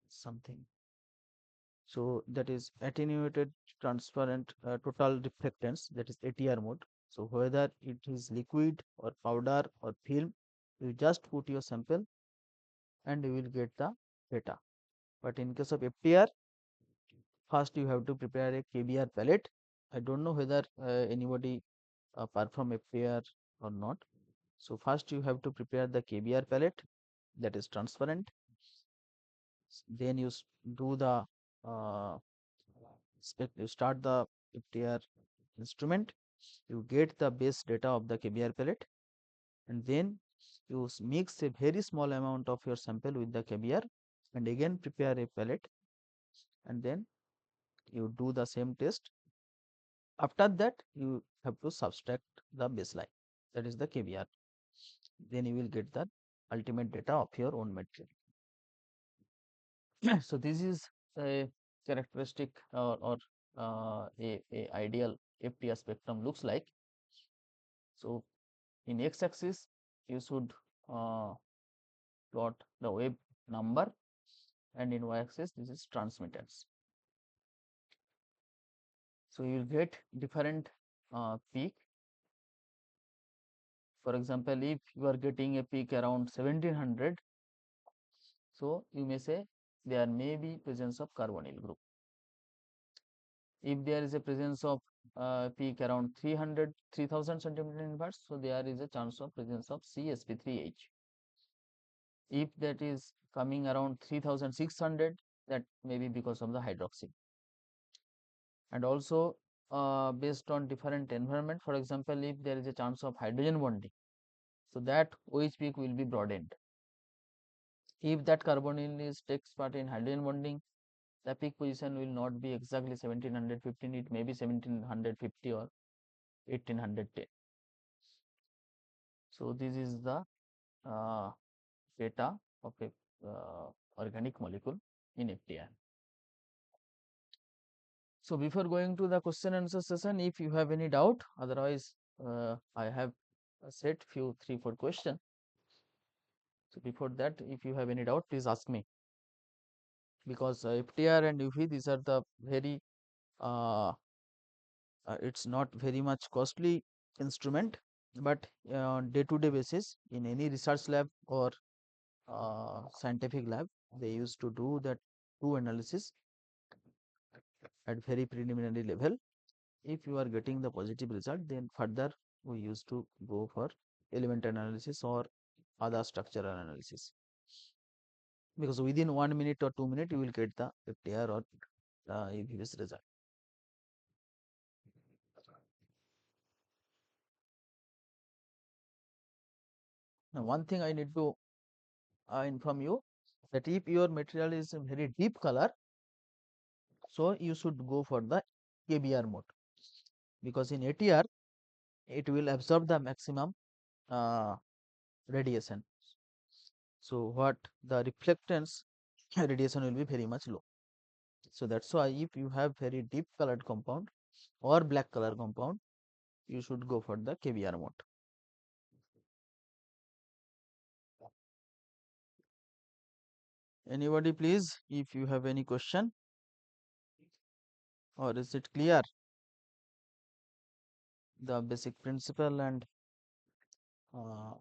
something. So that is attenuated transparent total reflectance, that is ATR mode. So whether it is liquid or powder or film, you just put your sample and you will get the data. But in case of FTR, first you have to prepare a KBR palette. I don't know whether anybody perform FTR or not. So first you have to prepare the KBR palette, that is transparent. Then you do the uh, you start the FTIR instrument. You get the base data of the KBR palette, and then you mix a very small amount of your sample with the KBR, and again prepare a palette, and then you do the same test. After that, you have to subtract the baseline, that is the KBR. Then you will get the ultimate data of your own material. So this is a characteristic or a ideal FTIR spectrum looks like. So in x-axis you should plot the wave number, and in y-axis this is transmittance. So you will get different peak. For example, if you are getting a peak around 1700, so you may say there may be presence of carbonyl group. If there is a presence of peak around 3000 centimeter inverse, so there is a chance of presence of CsP3H. If that is coming around 3600, that may be because of the hydroxy. And also based on different environment, for example, if there is a chance of hydrogen bonding, so that OH peak will be broadened. If that carbonyl takes part in hydrogen bonding, the peak position will not be exactly 1715, it may be 1750 or 1810. So this is the data of a organic molecule in FTIR. So before going to the question answer session, if you have any doubt, otherwise I have set few 3-4 questions. So before that, if you have any doubt, please ask me, because FTIR and UV, these are the very it's not very much costly instrument, but day to day basis in any research lab or scientific lab, they used to do that two analysis at very preliminary level. If you are getting the positive result, then further we used to go for element analysis or other structural analysis, because within 1 minute or 2 minutes you will get the FTIR or UV-Vis result. Now one thing I need to inform you, that if your material is a very deep color, so you should go for the KBR mode, because in ATR it will absorb the maximum uh, radiation. So what the reflectance radiation will be very much low. So that's why if you have very deep colored compound or black color compound, you should go for the KBR mode. Anybody please, if you have any question, or is it clear the basic principle and uh,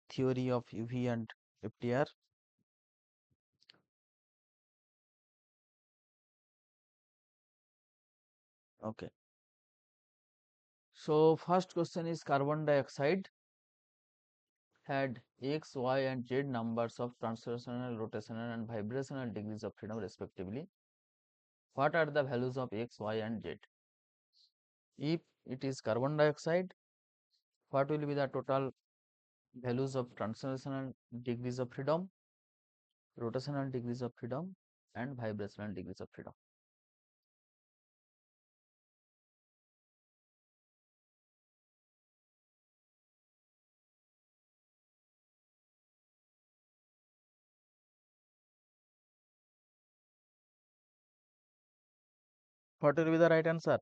theory of UV and FTR? Okay. So first question is, carbon dioxide had X, Y and Z numbers of translational, rotational and vibrational degrees of freedom respectively. What are the values of X, Y and Z? If it is carbon dioxide, what will be the total values of translational degrees of freedom, rotational degrees of freedom and vibrational degrees of freedom? What will be the right answer?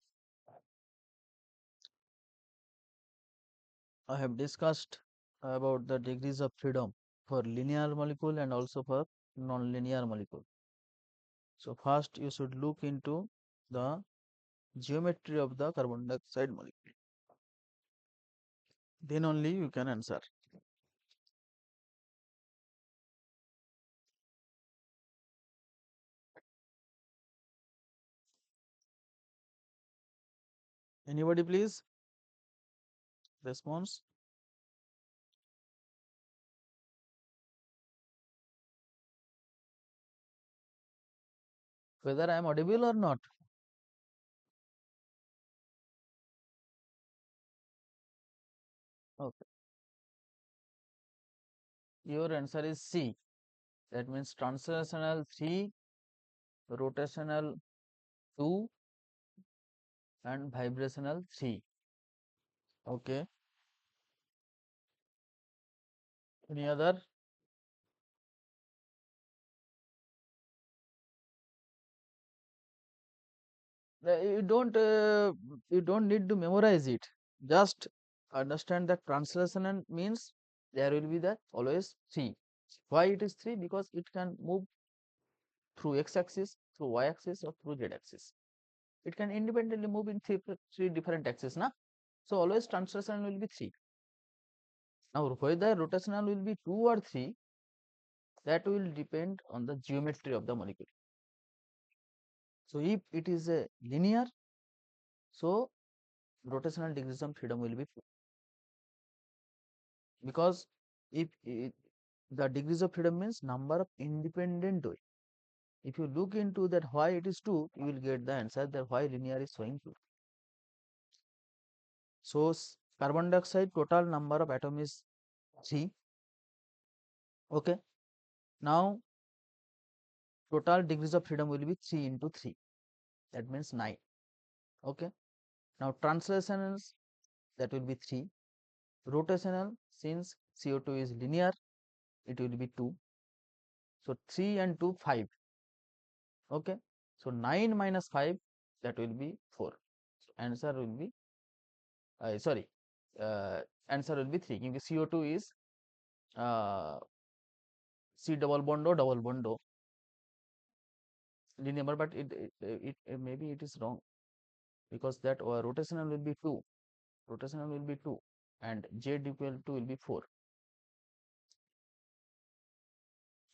I have discussed about the degrees of freedom for linear molecule and also for non-linear molecule. So first you should look into the geometry of the carbon dioxide molecule. Then only you can answer. Anybody please? Response? Whether I am audible or not? Okay. Your answer is C. That means translational 3, rotational 2, and vibrational 3. Okay. Any other? You don't need to memorize it. Just understand that translational means there will be the always 3. Why it is 3? Because it can move through x-axis, through y-axis, or through z-axis. It can independently move in three different axes, na? So always translational will be 3. Now whether rotational will be 2 or 3, that will depend on the geometry of the molecule. So if it is a linear, so rotational degrees of freedom will be 2, because if the degrees of freedom means number of independent way. If you look into that why it is 2, you will get the answer that why linear is showing 2. So carbon dioxide total number of atom is 3. Okay. Now total degrees of freedom will be 3 into 3. That means 9. Okay. Now translational, that will be 3. Rotational, since CO2 is linear, it will be 2. So 3 and 2, 5. Okay. So 9 minus 5, that will be 4. So answer will be sorry, answer will be 3, because CO2 is uh, C double bond O linear, but it maybe it is wrong, because that rotational will be 2, rotational will be 2, and Z equal to will be 4.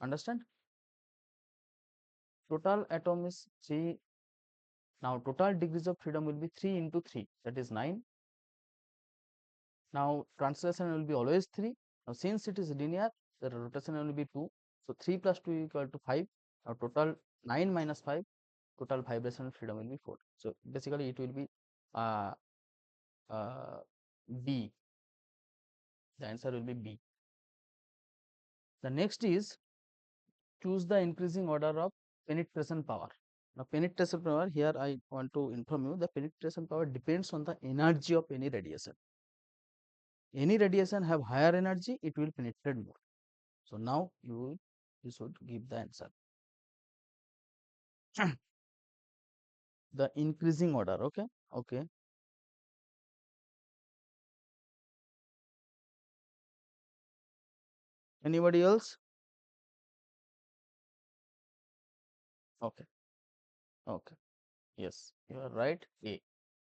Understand? Total atom is 3. Now total degrees of freedom will be 3 into 3, that is 9. Now translation will be always 3. Now since it is linear, the rotation will be 2. So 3 plus 2 equal to 5. Now total 9 minus 5, total vibrational freedom will be 4. So basically it will be uh, uh, B. The answer will be B. The next is choose the increasing order of penetration power. Now penetration power, here I want to inform you, the penetration power depends on the energy of any radiation. Any radiation have higher energy, it will penetrate more. So now you should give the answer. The increasing order. Okay. Okay. Anybody else? Okay. Okay. Yes, you are right. A.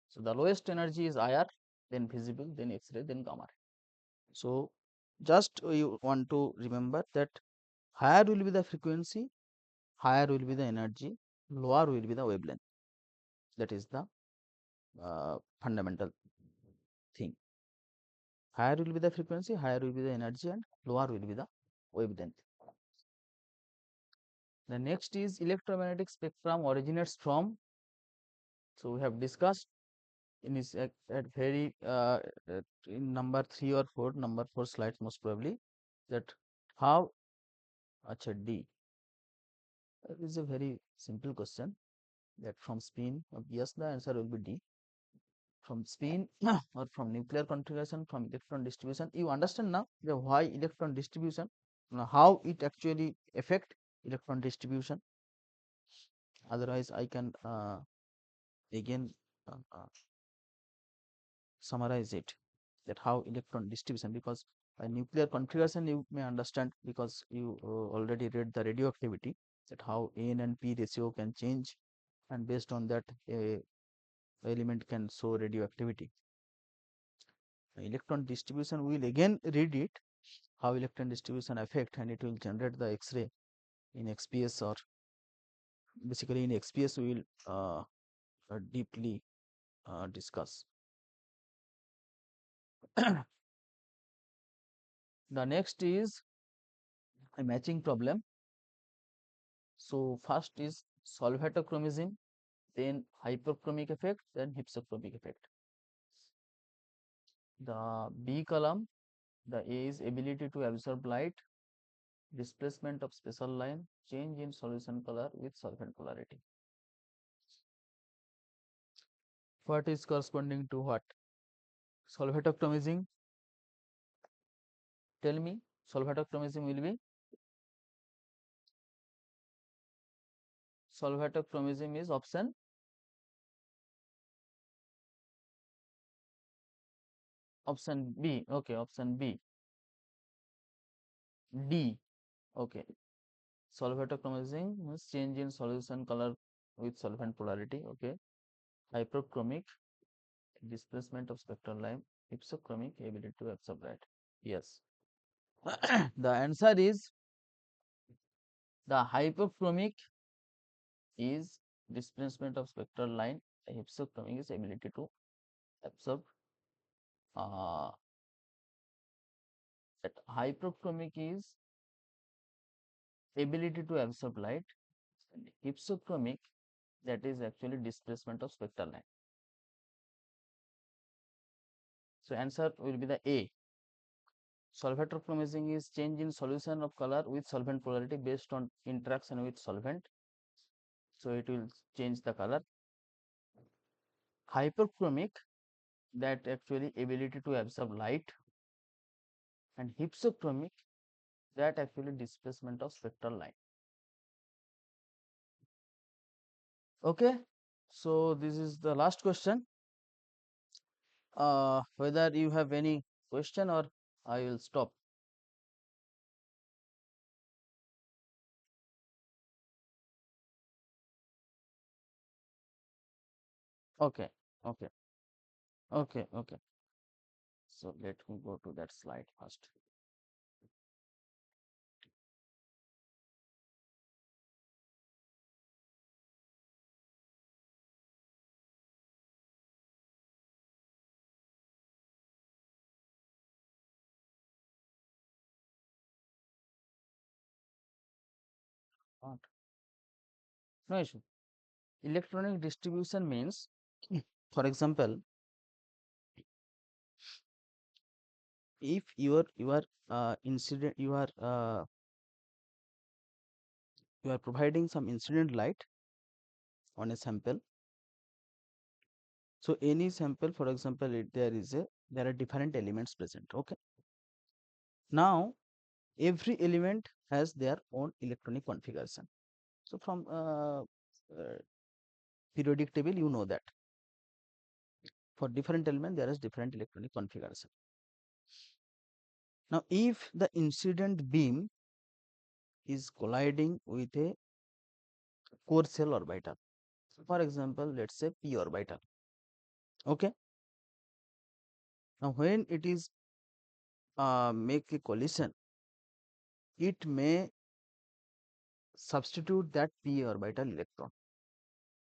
So the lowest energy is IR, then visible, then X-ray, then gamma ray. So just you want to remember that higher will be the frequency, higher will be the energy, lower will be the wavelength. That is the fundamental thing. Higher will be the frequency, higher will be the energy, and lower will be the wavelength. The next is electromagnetic spectrum originates from. So we have discussed in is at very in number 3 or 4, number 4 slides most probably, that how. Acha D. That is a very simple question, that from spin. Yes, the answer will be D. From spin or from nuclear configuration, from electron distribution. You understand now the why electron distribution, how it actually affect electron distribution. Otherwise, I can again summarize it, that how electron distribution, because by nuclear configuration you may understand, because you already read the radioactivity, that how N and P ratio can change, and based on that a element can show radioactivity. Electron distribution, we will again read it, how electron distribution affect, and it will generate the X-ray in XPS, or basically in XPS we will deeply discuss. The next is a matching problem. So first is solvatochromism, then hyperchromic effect, then hypsochromic effect. The B column, the A is ability to absorb light, displacement of special line, change in solution color with solvent polarity. What is corresponding to what? Solvatochromism. Tell me, solvatochromism will be, solvatochromism is option B. Okay, option B. D. Okay. Solvatochromism means change in solution color with solvent polarity. Okay. Hyperchromic, displacement of spectral line. Hypsochromic, ability to absorb light. Yes. The answer is, the hyperchromic is displacement of spectral line. The hypsochromic is ability to absorb. Uh, that hyperchromic is ability to absorb light, and hypsochromic, that is actually displacement of spectral line. So answer will be the A. Solvatochromism is change in solution of color with solvent polarity based on interaction with solvent. So it will change the color. Hyperchromic, that actually ability to absorb light, and hypsochromic, that actually displacement of spectral line. Okay, so this is the last question. Whether you have any question or I will stop. Okay, okay, okay. So let me go to that slide first. What? No issue. Electronic distribution means, for example, if your incident you are providing some incident light on a sample. So any sample, for example, there are different elements present. Okay. Now every element has their own electronic configuration. So from periodic table, you know that for different element there is different electronic configuration. Now if the incident beam is colliding with a core shell orbital, for example, let's say p orbital. Okay. Now when it is make a collision, it may substitute that p orbital electron,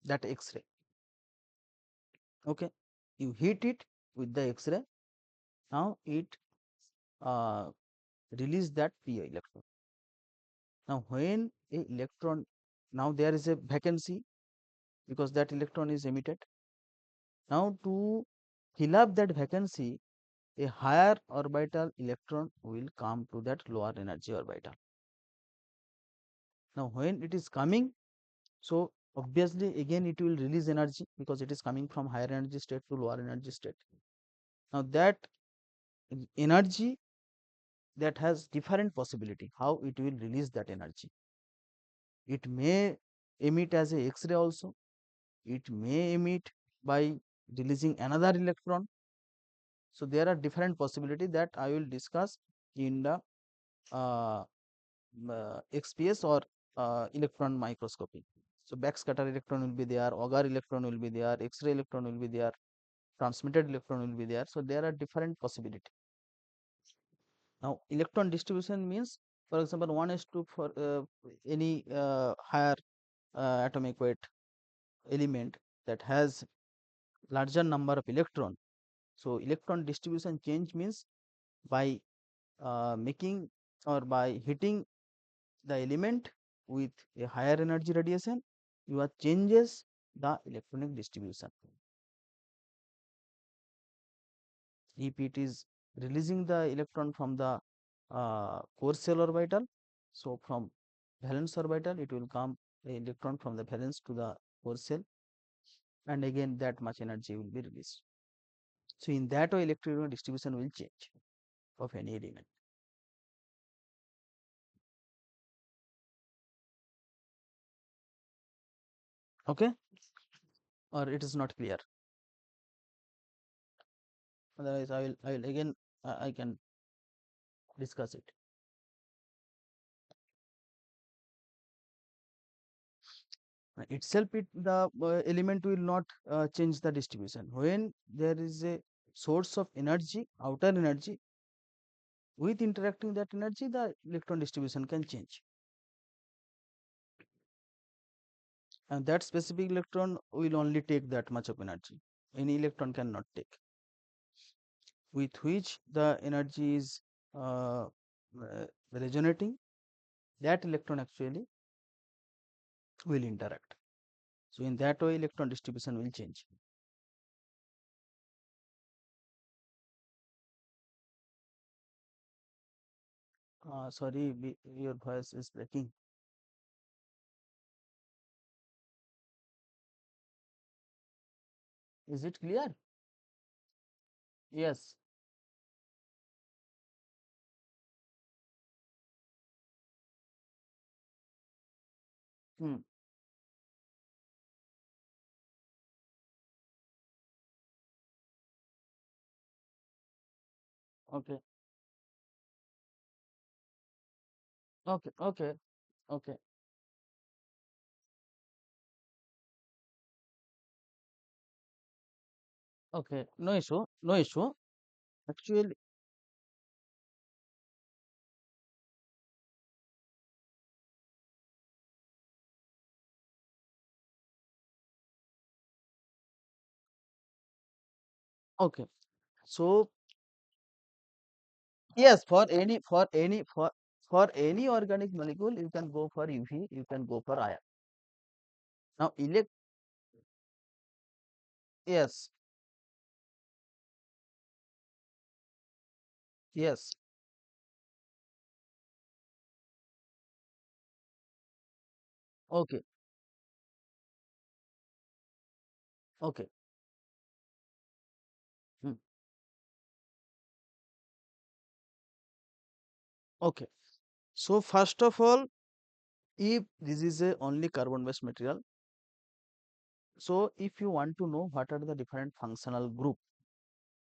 that X-ray. Okay, you hit it with the X-ray. Now it uh, release that p electron. Now when a electron, now there is a vacancy because that electron is emitted. Now to fill up that vacancy, a higher orbital electron will come to that lower energy orbital. Now when it is coming, so obviously again it will release energy because it is coming from higher energy state to lower energy state. Now that energy, that has different possibility how it will release that energy. It may emit as a X-ray also. It may emit by releasing another electron. So there are different possibility that I will discuss in the uh, XPS or electron microscopy. So backscatter electron will be there, auger electron will be there, X-ray electron will be there, transmitted electron will be there. So there are different possibility. Now electron distribution means, for example, 1:2 for any higher atomic weight element that has larger number of electron. So electron distribution change means by making or by hitting the element with a higher energy radiation, you are changes the electronic distribution. If it is releasing the electron from the core shell orbital, so from valence orbital it will come the electron from the valence to the core shell, and again that much energy will be released. So in that way electron distribution will change of any element. Okay, or it is not clear? Otherwise I will again I can discuss it. Itself the element will not change the distribution. When there is a source of energy, outer energy, with interacting that energy the electron distribution can change, and that specific electron will only take that much of energy. Any electron cannot take, with which the energy is resonating, that electron actually will interact. So in that way electron distribution will change. Sorry, your voice is breaking. Is it clear? Yes. Hmm. Okay. Okay. Okay. Okay. Okay. No issue. No issue. Actually, okay. So yes, for any organic molecule, you can go for UV, you can go for ion. Now, yes, yes, okay, okay, hmm, okay. So first of all, if this is a only carbon-based material, so if you want to know what are the different functional group,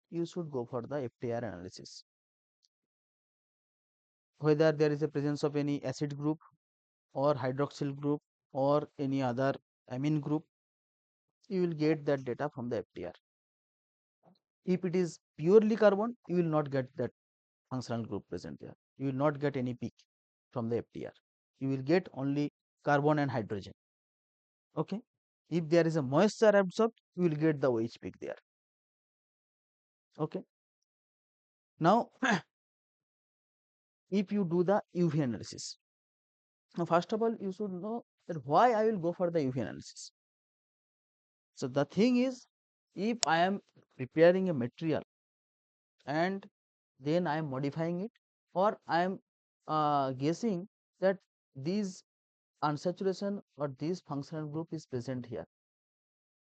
you should go for the FTIR analysis. Whether there is a presence of any acid group or hydroxyl group or any other amine group, you will get that data from the FTR. If it is purely carbon, you will not get that functional group present there. You will not get any peak from the FTR. You will get only carbon and hydrogen. Okay. If there is a moisture absorbed, you will get the OH peak there. Okay. Now, if you do the UV analysis, now first of all, you should know that why I will go for the UV analysis. So the thing is, if I am preparing a material and then I am modifying it, or I am guessing that these unsaturation or this functional group is present here.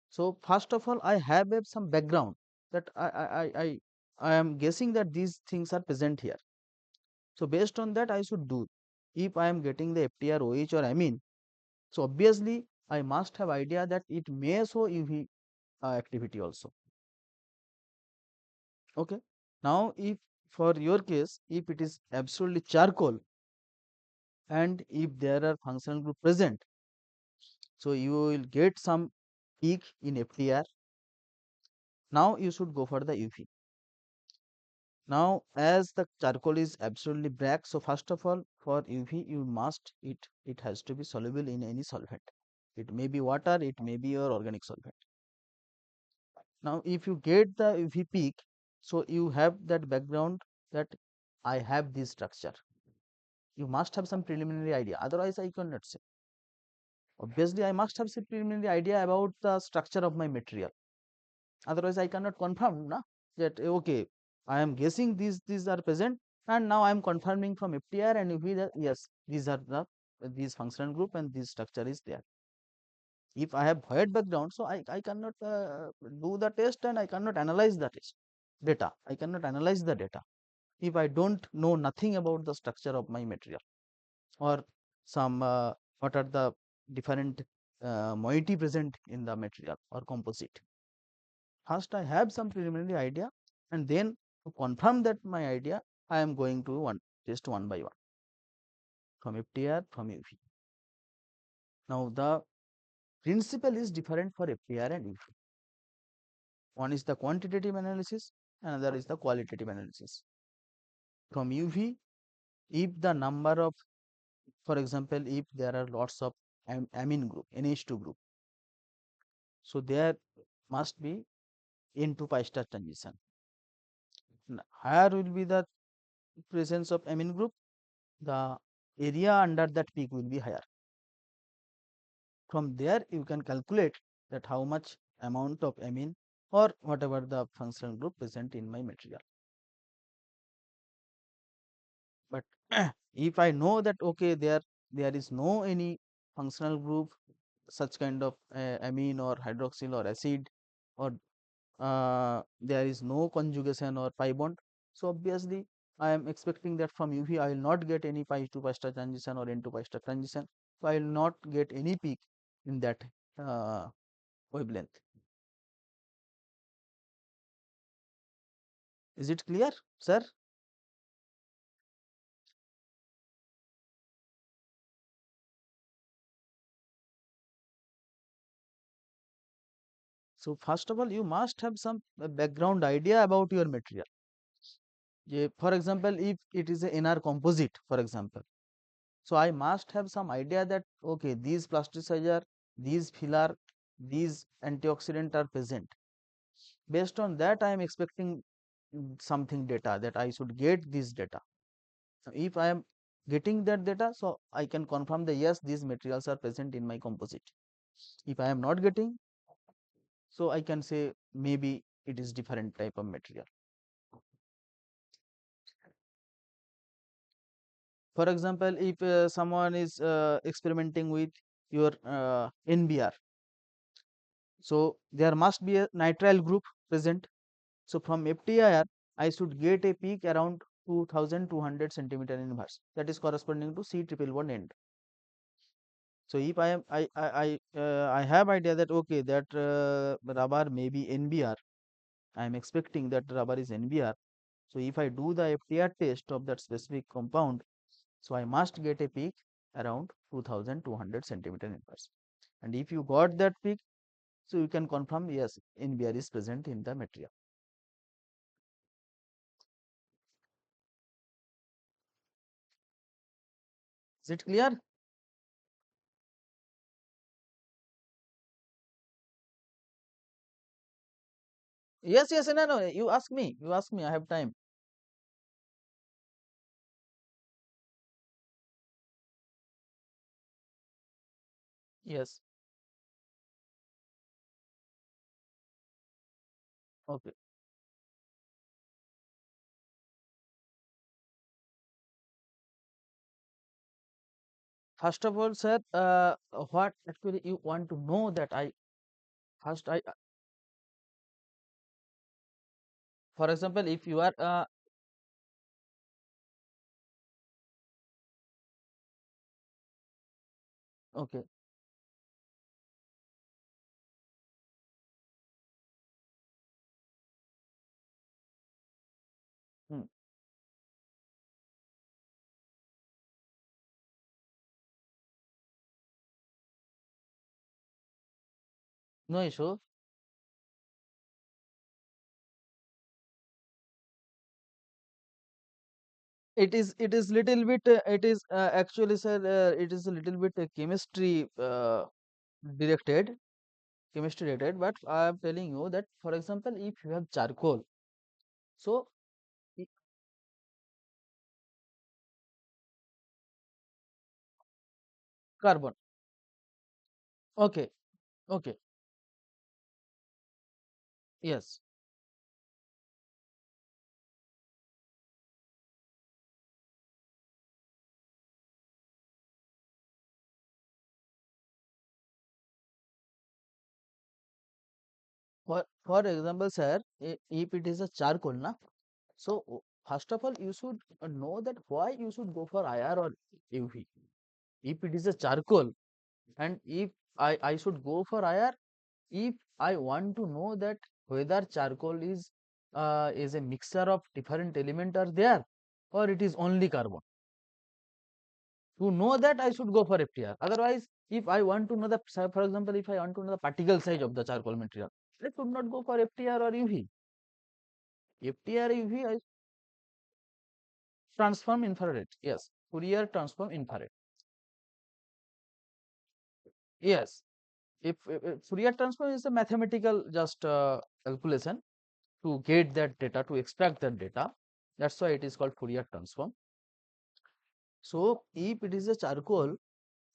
So first of all, I have some background that I am guessing that these things are present here. So based on that, I should do. If I am getting the FTR, OH or amine, so obviously I must have idea that it may show UV activity also. Okay. Now, if for your case, if it is absolutely charcoal and if there are functional group present, so you will get some peak in FTR. Now you should go for the UV. Now, as the charcoal is absolutely black, so first of all, for UV, you must it has to be soluble in any solvent. It may be water, it may be your organic solvent. Now, if you get the UV peak, so you have that background that I have this structure. You must have some preliminary idea, otherwise I cannot say. Obviously, I must have some preliminary idea about the structure of my material. Otherwise, I cannot confirm na, that okay, I am guessing these are present, and now I am confirming from FTIR and UV that yes, these are the these functional group and this structure is there. If I have void background, so I cannot do the test and I cannot analyze the test data. I cannot analyze the data if I don't know nothing about the structure of my material or some what are the different moiety present in the material or composite. First, I have some preliminary idea, and then to confirm that my idea, I am going to one test one by one from FTIR from UV. Now, the principle is different for FTIR and UV. One is the quantitative analysis, another is the qualitative analysis. From UV, if the number of, for example, if there are lots of amine group, NH2 group, so there must be N to pi star transition. Higher will be the presence of amine group, the area under that peak will be higher. From there, you can calculate that how much amount of amine or whatever the functional group present in my material. But if I know that okay, there is no any functional group such kind of amine or hydroxyl or acid, or there is no conjugation or pi bond, so obviously I am expecting that from UV I will not get any pi to pi star transition or N to pi star transition, so I will not get any peak in that uh, wavelength. Is it clear, sir? So first of all, you must have some background idea about your material. For example, if it is a NR composite, for example, so I must have some idea that okay, these plasticizer, these filler, these antioxidant are present. Based on that, I am expecting something data that I should get this data. So if I am getting that data, so I can confirm that yes, these materials are present in my composite. If I am not getting, so I can say maybe it is different type of material. For example, if someone is experimenting with your NBR, so there must be a nitrile group present. So from FTIR, I should get a peak around 2200 centimeter inverse, that is corresponding to C triple bond end. So if I am I have idea that okay, that rubber may be NBR, I am expecting that rubber is NBR. So if I do the FTIR test of that specific compound, so I must get a peak around 2200 centimeter inverse. And if you got that peak, so you can confirm yes, NBR is present in the material. Is it clear? Yes, yes, no, no. You ask me. You ask me. I have time. Yes. Okay. First of all, sir, what actually you want to know that I first I for example, if you are okay. Hmm. No issue. It is little bit it is actually, sir, it is a little bit chemistry directed, chemistry related. But I am telling you that for example, if you have charcoal, so carbon. Okay, okay, yes. For example, sir, if it is a charcoal, na, so first of all, you should know that why you should go for IR or UV. If it is a charcoal, and if I should go for IR, if I want to know that whether charcoal is a mixture of different element are there, or it is only carbon. To know that, I should go for FTR. Otherwise, if I want to know the, for example, if I want to know the particle size of the charcoal material, I should not go for FTR or UV. FTR, UV, I transform infrared. Yes, Fourier transform infrared. Yes, if Fourier transform is a mathematical just calculation to get that data, to extract that data. That's why it is called Fourier transform. So if it is a charcoal,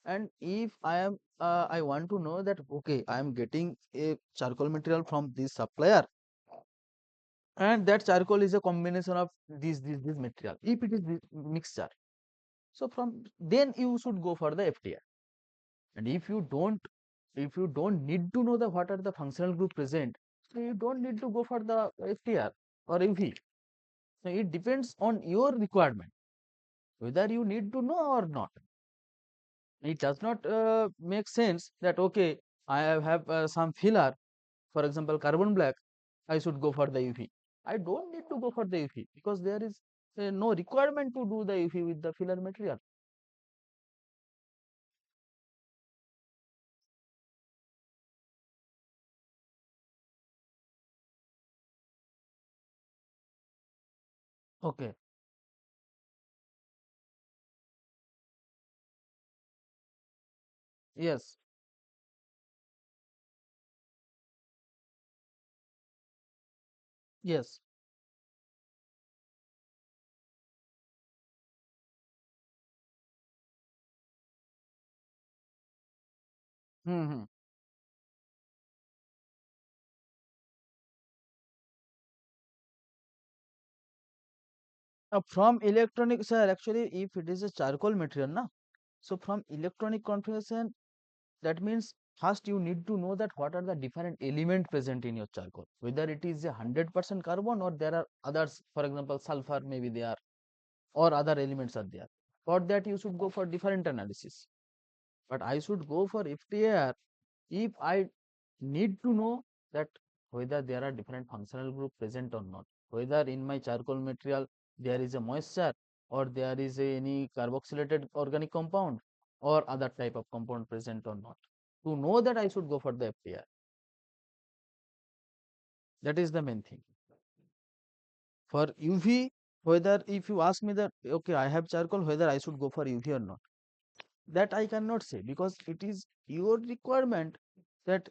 and if I want to know that okay, I am getting a charcoal material from this supplier, and that charcoal is a combination of this material. If it is this mixture, so from then you should go for the FTR. And if you don't need to know the what are the functional group present, so you don't need to go for the FTR or UV. So it depends on your requirement whether you need to know or not. It does not make sense that okay, I have some filler, for example, carbon black, I should go for the UV. I don't need to go for the UV because there is no requirement to do the UV with the filler material. Okay. Yes. Yes. Hmm. From electronic, sir, actually, if it is a charcoal material, na, so from electronic configuration, that means first you need to know that what are the different element present in your charcoal, whether it is a 100% carbon or there are others, for example, sulfur maybe there or other elements are there. For that, you should go for different analysis. But I should go for FTIR if I need to know that whether there are different functional group present or not, whether in my charcoal material there is a moisture or there is any carboxylated organic compound or other type of compound present or not. To know that, I should go for the FTIR. That is the main thing. For UV, whether if you ask me that okay, I have charcoal, whether I should go for UV or not, that I cannot say because it is your requirement that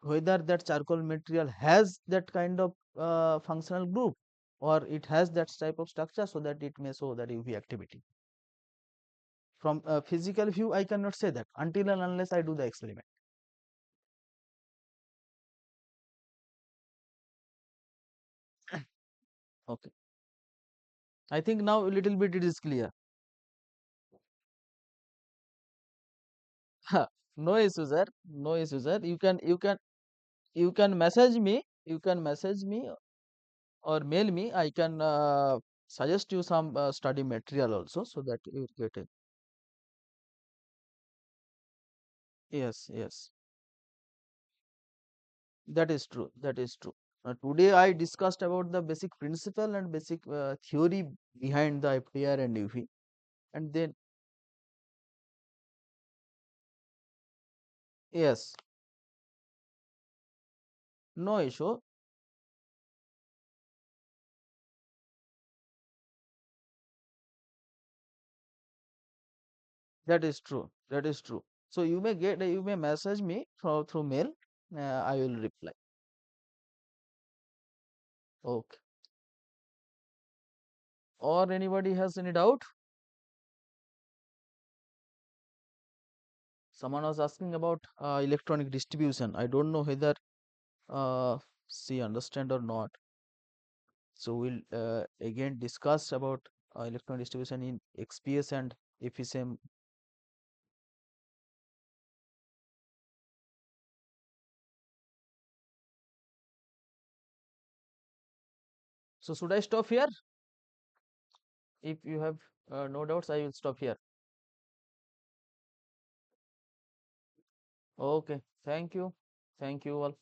whether that charcoal material has that kind of functional group or it has that type of structure so that it may show that UV activity. From a physical view, I cannot say that until and unless I do the experiment. Okay. I think now a little bit it is clear. No issue, sir. No issue, sir. You can message me. You can message me or mail me. I can suggest you some study material also so that you get it. Yes, yes. That is true. That is true. Today I discussed about the basic principle and basic theory behind the FTR and UV. And then, yes, no issue. That is true. That is true. So you may message me through mail. I will reply. Okay. Or anybody has any doubt? Someone was asking about electronic distribution. I don't know whether uh, she understand or not. So we'll again discuss about electron distribution in XPS and FSM. So should I stop here? If you have no doubts, I will stop here. Okay, thank you. Thank you all.